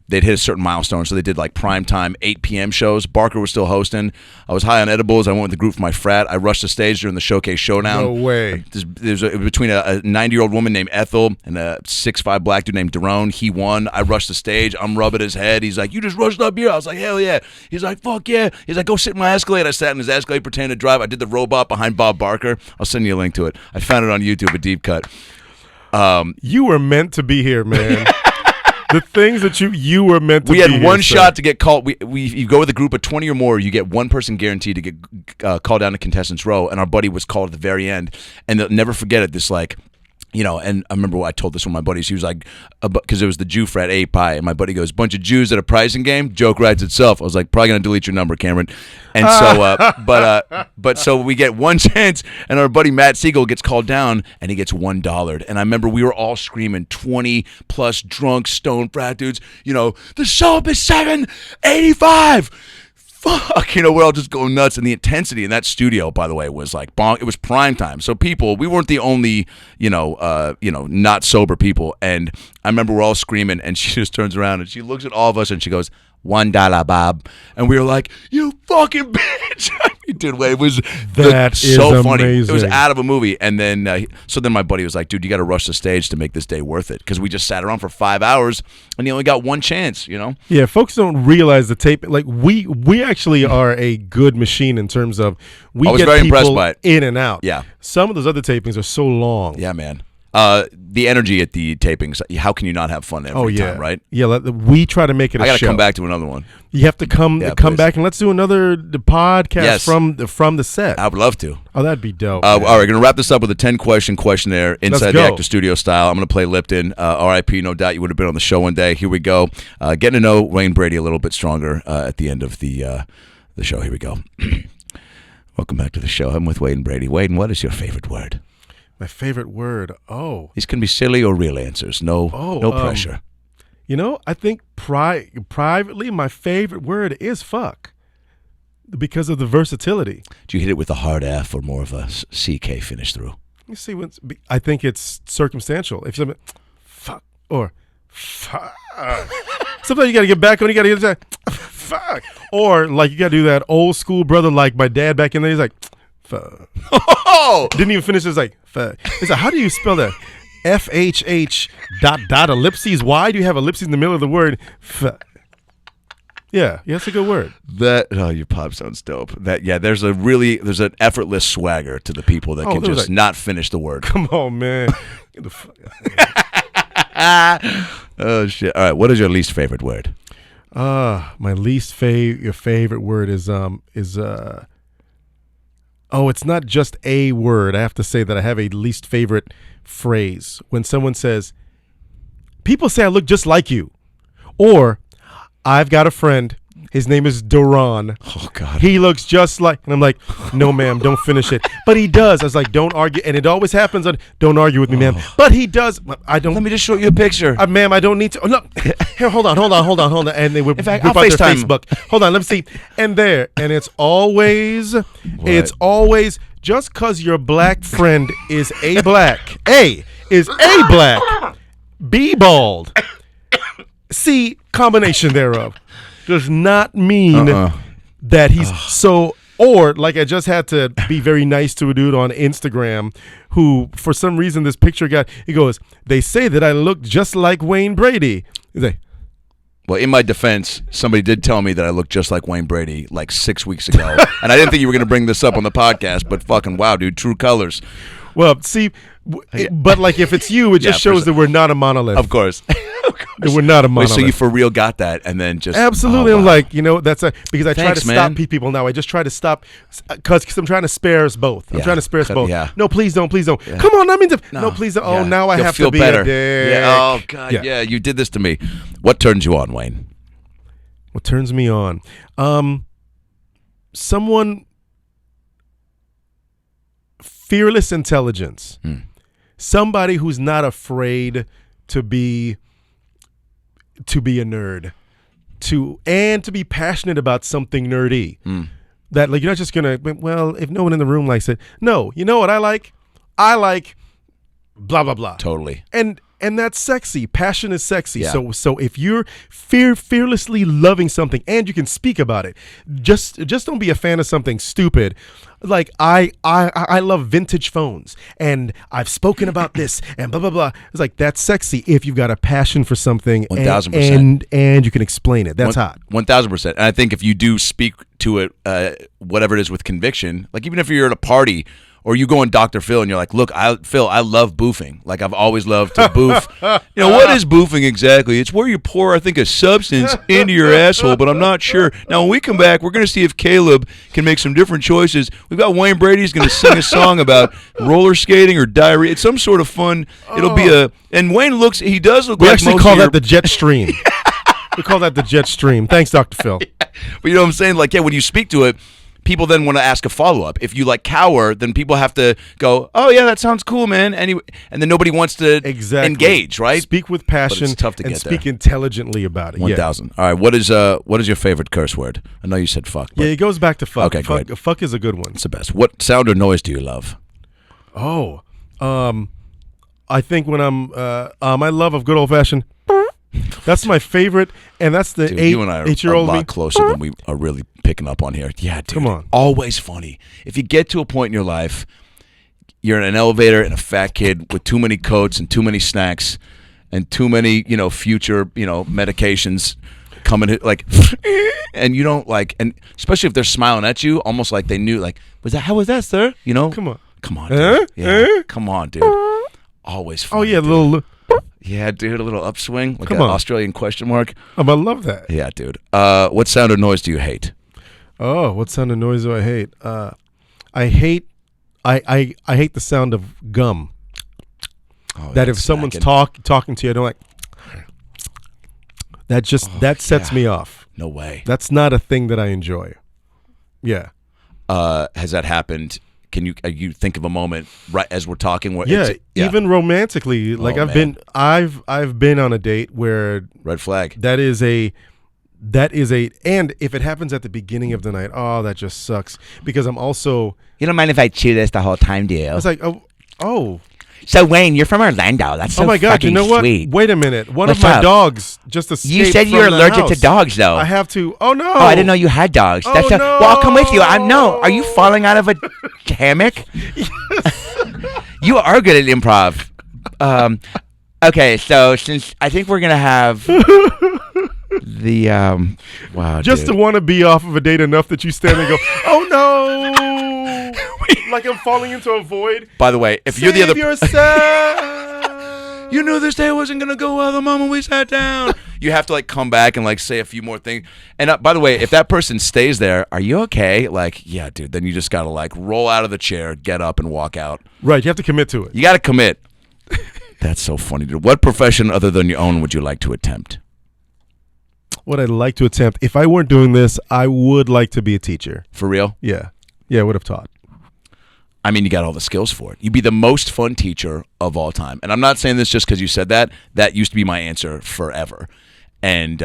they'd hit a certain milestone, so they did like primetime 8 p.m. shows. Barker was still hosting. I was high on edibles. I went with the group from my frat. I rushed the stage during the Showcase Showdown. No way. There's between a 90-year-old woman named Ethel and a 6'5" black dude named Daron. He won. I rushed the stage. I'm rubbing his head. He's like, you just rushed up here. I was like, hell yeah. He's like, fuck yeah. He's like, go sit in my Escalade. I sat in his Escalade, pretending to drive. I did the robot behind Bob Barker. I'll send you a link to it. I found it on YouTube, a deep cut. You were meant to be here, man. The things that you were meant to be. We had one shot to get called. You go with a group of 20 or more, you get one person guaranteed to get called down to contestants row, and our buddy was called at the very end. And they'll never forget it, this like, and I remember I told this one of my buddies. He was like, because it was the Jew frat A pie, and my buddy goes, bunch of Jews at a pricing game, joke writes itself. I was like, probably going to delete your number, Cameron. And so, but so we get one chance, and our buddy Matt Siegel gets called down, and he gets $1. And I remember we were all screaming, 20+ drunk, stone frat dudes, the show up is $7.85. Fuck, we're all just going nuts. And the intensity in that studio, by the way, was like it was prime time. So we weren't the only, not sober people. And I remember we're all screaming, and she just turns around and she looks at all of us and she goes, $1, Bob. And we were like, you fucking bitch. Dude, it was so funny. It was out of a movie. And then, so then my buddy was like, dude, you got to rush the stage to make this day worth it. Because we just sat around for 5 hours and you only got one chance, Yeah, folks don't realize the tape. Like, we actually are a good machine in terms of we get people in and out. Yeah. Some of those other tapings are so long. Yeah, man. The energy at the tapings. How can you not have fun every time, right? Yeah, we try to make it a show. I got to come back to another one. You have to come back and let's do another podcast from the set. I would love to. Oh, that'd be dope. All right, going to wrap this up with a 10-question questionnaire inside the Actor Studio style. I'm going to play Lipton. R.I.P. No doubt you would have been on the show one day. Here we go. Getting to know Wayne Brady a little bit stronger at the end of the show. Here we go. Welcome back to the show. I'm with Wayne Brady. Wayne, what is your favorite word? My favorite word. Oh. These can be silly or real answers. No pressure. I think privately, my favorite word is fuck because of the versatility. Do you hit it with a hard F or more of a CK finish through? You see, I think it's circumstantial. If you're fuck or fuck. Sometimes you got to get back on. You got to get that fuck. Or like you got to do that old school brother like my dad back in there. He's like, fuck. Oh! Didn't even finish. It's like, fuck. It's like, how do you spell that? FHH ... ellipses. Why do you have ellipses in the middle of the word? Fuck. Yeah, that's a good word. Your pop sounds dope. There's an effortless swagger to the people that can just not finish the word. Come on, man. Get the fuck out. Oh shit. All right, what is your least favorite word? My least favorite word is it's not just a word. I have to say that I have a least favorite phrase. When someone says, people say I look just like you, or I've got a friend, his name is Duran. Oh God. He looks just like, and I'm like, no ma'am, don't finish it. But he does. I was like, don't argue. And it always happens on, don't argue with me, ma'am. But he does. I don't. Let me just show you a picture. Ma'am, I don't need to. Oh, no. Here, hold on. And they would in fact, whip I'll out their FaceTime. Facebook. Hold on, let me see. And it's always, just because your black friend is A black, B bald, C combination thereof, does not mean that he's so. Or like I just had to be very nice to a dude on Instagram who, for some reason, this picture he goes, they say that I look just like Wayne Brady. He's like, well, in my defense, somebody did tell me that I look just like Wayne Brady like 6 weeks ago. And I didn't think you were going to bring this up on the podcast, but fucking wow, dude, true colors. Well, see, but like if it's you, it just shows that we're not a monolith. Of course. That we're not a monolith. Wait, so you for real got that and then just. Absolutely. I'm like, because I try to man. stop people now. I just try to stop because I'm trying to spare us both. I'm trying to spare us both. Yeah. No, please don't. Please don't. Yeah. Come on. That means no, please don't. Oh, now I You'll have feel to be better. a dick. Yeah. Oh, God. Yeah, you did this to me. What turns you on, Wayne? What turns me on? Someone fearless intelligence. Somebody who's not afraid to be a nerd, to be passionate about something nerdy. That like you're not just gonna, well, if no one in the room likes it. No, you know what I like? I like blah blah blah. Totally. And that's sexy. Passion is sexy. Yeah. So if you're fearlessly loving something and you can speak about it, just don't be a fan of something stupid. Like I love vintage phones and I've spoken about this and blah blah blah. It's like that's sexy if you've got a passion for something 1000%. and you can explain it. That's hot. 1000%. And I think if you do speak to it, whatever it is with conviction, like even if you're at a party. Or you go on Dr. Phil and you're like, look, Phil, I love boofing. Like I've always loved to boof. What is boofing exactly? It's where you pour, I think, a substance into your asshole, but I'm not sure. Now, when we come back, we're going to see if Caleb can make some different choices. We've got Wayne Brady's going to sing a song about roller skating or diarrhea. It's some sort of fun. It'll be and Wayne he does look we like actually most call of your, that the jet stream. We call that the jet stream. Thanks, Dr. Phil. But you know what I'm saying? Like, when you speak to it, people then want to ask a follow-up. If you like cower, then people have to go, oh yeah, that sounds cool, man. Anyway, and then nobody wants to engage, right? Speak with passion. But it's tough to and get speak there. Intelligently about it. 1000. All right, what is your favorite curse word? I know you said fuck. Yeah, it goes back to fuck. Okay, great. Fuck is a good one. It's the best. What sound or noise do you love? Oh, I think when my love of good old-fashioned. That's my favorite, and that's the Dude, you and I are 8-year-old a lot me. closer than we are really picking up on here. Yeah, dude. Come on. Always funny. If you get to a point in your life, you're in an elevator and a fat kid with too many coats and too many snacks and too many, future, medications coming, like, and you don't like, and especially if they're smiling at you, almost like they knew, like, how was that, sir? Come on. Come on, dude. Yeah, come on, dude. Always Oh funny. yeah, dude. little. Yeah, dude, a little upswing, like Come an on. Australian question mark. I love that. Yeah, dude. What sound or noise do you hate? Oh, what sound of noise do I hate? I hate the sound of gum. Oh, That yeah, if someone's smacking. talking to you, I don't like. That sets me off. No way. That's not a thing that I enjoy. Yeah. Has that happened? Can you think of a moment right as we're talking where Yeah, it's, even romantically, like Oh, I've been on a date where red flag? that is a and if it happens at the beginning of the night, oh, that just sucks because I'm also You don't mind if I chew this the whole time, do you? I was like, oh, So Wayne, you're from Orlando. That's so oh my god, you fucking know what? sweet. Wait a minute. One What's of my up? dogs just escaped You said you from were the allergic to house. dogs, though. I have to. Oh no. Oh, I didn't know you had dogs. Oh, That's no. Well, I'll come with you. No. Are you falling out of a hammock? You are good at improv. Okay, so since I think we're gonna have the wow, Just dude. to want to be off of a date enough that you stand and go, oh no, like I'm falling into a void. By the way, if Save you're the other, yourself. you knew this day wasn't gonna go well the moment we sat down. You have to like come back and like say a few more things. And by the way, if that person stays there, are you okay? Like, yeah, dude. Then you just gotta like roll out of the chair, get up, and walk out. Right, you have to commit to it. You gotta commit. That's so funny, dude. What profession other than your own would you like to attempt? What I'd like to attempt, if I weren't doing this, I would like to be a teacher. For real? Yeah, I would have taught. I mean, you got all the skills for it. You'd be the most fun teacher of all time. And I'm not saying this just because you said that. That used to be my answer forever. And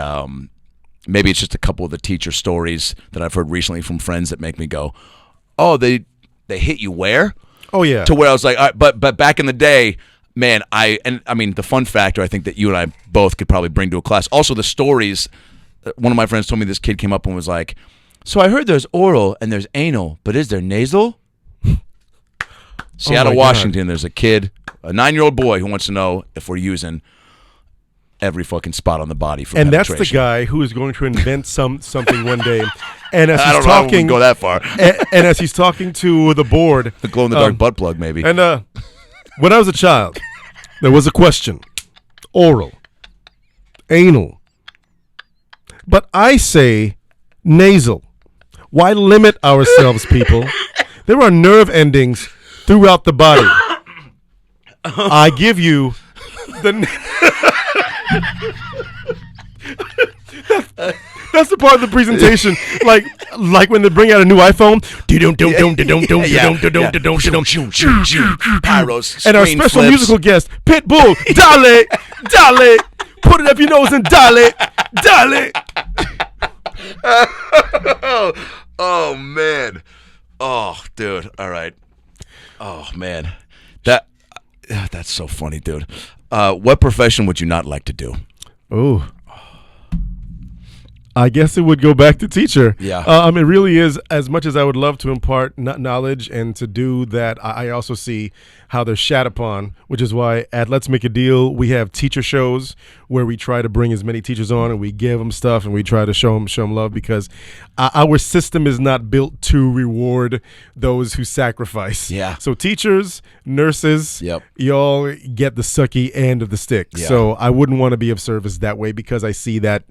maybe it's just a couple of the teacher stories that I've heard recently from friends that make me go, oh, they hit you where? Oh yeah. To where I was like, all right, but back in the day, man, I mean, the fun factor I think that you and I both could probably bring to a class. Also, the stories. One of my friends told me this kid came up and was like, so I heard there's oral and there's anal, but is there nasal? Seattle, my God. Washington, there's a kid, a 9-year-old boy who wants to know if we're using every fucking spot on the body for And that's the penetration. guy who is going to invent something one day. And as I he's don't know if we talking, can go that far. and as he's talking to the board, The glow-in-the-dark butt plug, maybe. and when I was a child, there was a question: oral, anal. But I say nasal. Why limit ourselves, people? There are nerve endings throughout the body. I give you the. That's the part of the presentation, like when they bring out a new iPhone. Pyros, And our screen special flips. musical guest, Pitbull, dale, dale, put it up your nose and dale, dale. Oh man. Oh, dude. All right. Oh man. That's so funny, dude. What profession would you not like to do? Oh, I guess it would go back to teacher. Yeah. It really is. As much as I would love to impart knowledge and to do that, I also see how they're shat upon, which is why at Let's Make a Deal, we have teacher shows where we try to bring as many teachers on and we give them stuff and we try to show them love because our system is not built to reward those who sacrifice. Yeah. So teachers, nurses, Yep. y'all get the sucky end of the stick. Yeah. So I wouldn't want to be of service that way because I see that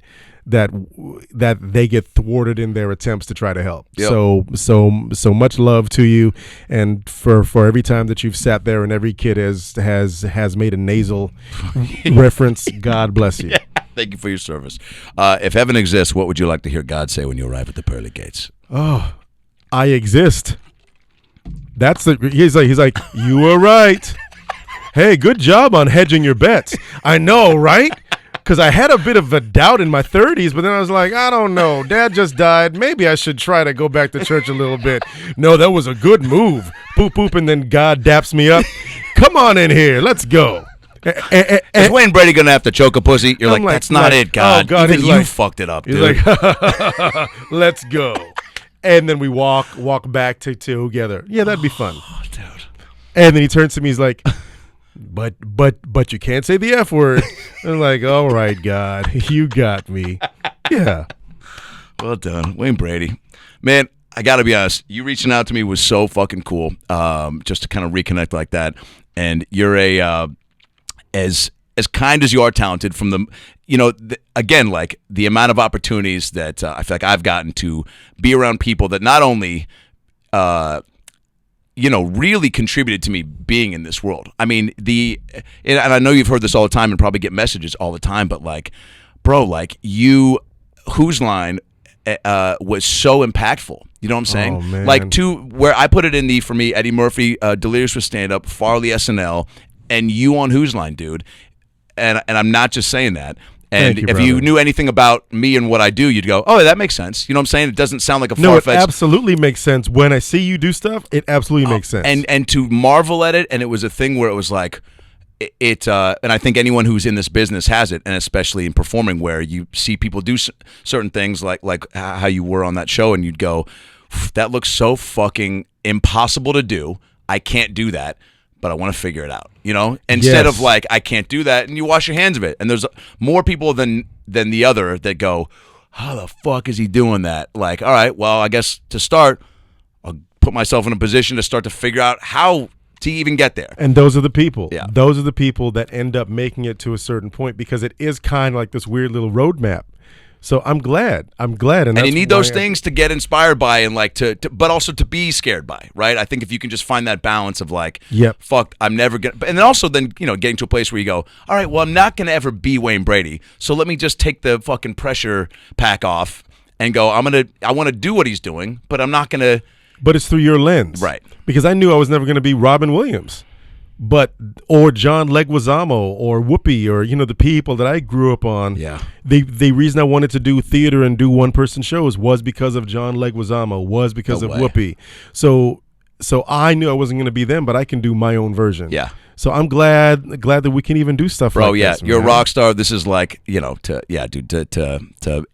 they get thwarted in their attempts to try to help. Yep. So much love to you, and for every time that you've sat there and every kid has made a nasal reference. God bless you. Thank you for your service. If heaven exists, what would you like to hear God say when you arrive at the pearly gates? Oh, I exist. He's like you were right. Hey, good job on hedging your bets. I know, right? Because I had a bit of a doubt in my 30s, but then I was like, I don't know. Dad just died. Maybe I should try to go back to church a little bit. No, that was a good move. Boop, boop, and then God daps me up. Come on in here. Let's go. Is Wayne Brady going to have to choke a pussy? You're I'm like, that's not it, God. Oh, God. Even He's you like, fucked it up, he's dude. like, let's go. And then we walk back together. Yeah, that'd be fun. Oh, dude. And then he turns to me. He's like, but you can't say the F word. I'm like, all right, God, you got me. Yeah. Well done, Wayne Brady. Man, I got to be honest. You reaching out to me was so fucking cool. Just to kind of reconnect like that. And you're as kind as you are talented, from the, again, like the amount of opportunities that I feel like I've gotten to be around people that not only, really contributed to me being in this world. I mean, and I know you've heard this all the time and probably get messages all the time, but like, bro, like Whose Line was so impactful. You know what I'm saying? Oh, man. Like, where I put it for me, Eddie Murphy, Delirious with Stand Up, Farley SNL, and you on Whose Line, dude. And I'm not just saying that. And Thank you, if brother. you knew anything about me and what I do, you'd go, oh, that makes sense. You know what I'm saying? It doesn't sound like a No, it far-fetched. absolutely makes sense. When I see you do stuff, it absolutely makes sense. And to marvel at it, and it was a thing where it was like, and I think anyone who's in this business has it, and especially in performing, where you see people do certain things like how you were on that show, and you'd go, that looks so fucking impossible to do. I can't do that, but I want to figure it out, instead of like, I can't do that, and you wash your hands of it. And there's more people than the other that go, how the fuck is he doing that? Like, all right, well, I guess to start, I'll put myself in a position to start to figure out how to even get there. And those are the people. Yeah. Those are the people that end up making it to a certain point, because it is kind of like this weird little roadmap. So I'm glad. And you need those things to get inspired by, and like but also to be scared by, right? I think if you can just find that balance of like, Yep. fuck, I'm never gonna, and then also getting to a place where you go, all right, well, I'm not gonna ever be Wayne Brady, so let me just take the fucking pressure pack off and go, I want to do what he's doing, but I'm not gonna. But it's through your lens. Right. Because I knew I was never going to be Robin Williams, or John Leguizamo, or Whoopi, or, the people that I grew up on. Yeah. The reason I wanted to do theater and do one-person shows was because of John Leguizamo, was because No of way. Whoopi. So I knew I wasn't going to be them, but I can do my own version. Yeah. So I'm glad that we can even do stuff Bro, like yeah, this. you're a man. rock star. This is like, to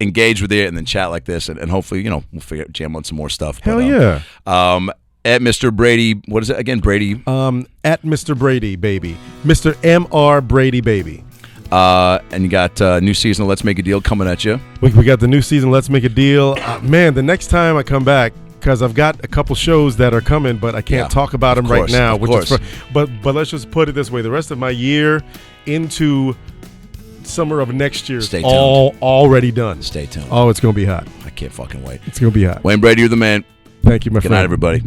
engage with it and then chat like this, and hopefully, we'll jam on some more stuff. Hell yeah. At Mr. Brady, what is it again? Brady. At Mr. Brady, baby. Mr. M.R. Brady, baby. And you got new season of Let's Make a Deal coming at you. We got the new season, Let's Make a Deal. Man, the next time I come back, because I've got a couple shows that are coming, but I can't talk about them right now. Of course. But let's just put it this way: the rest of my year into summer of next year is Stay tuned. all already done. Stay tuned. Oh, it's gonna be hot. I can't fucking wait. It's gonna be hot. Wayne Brady, you're the man. Thank you, my Good friend. night, everybody.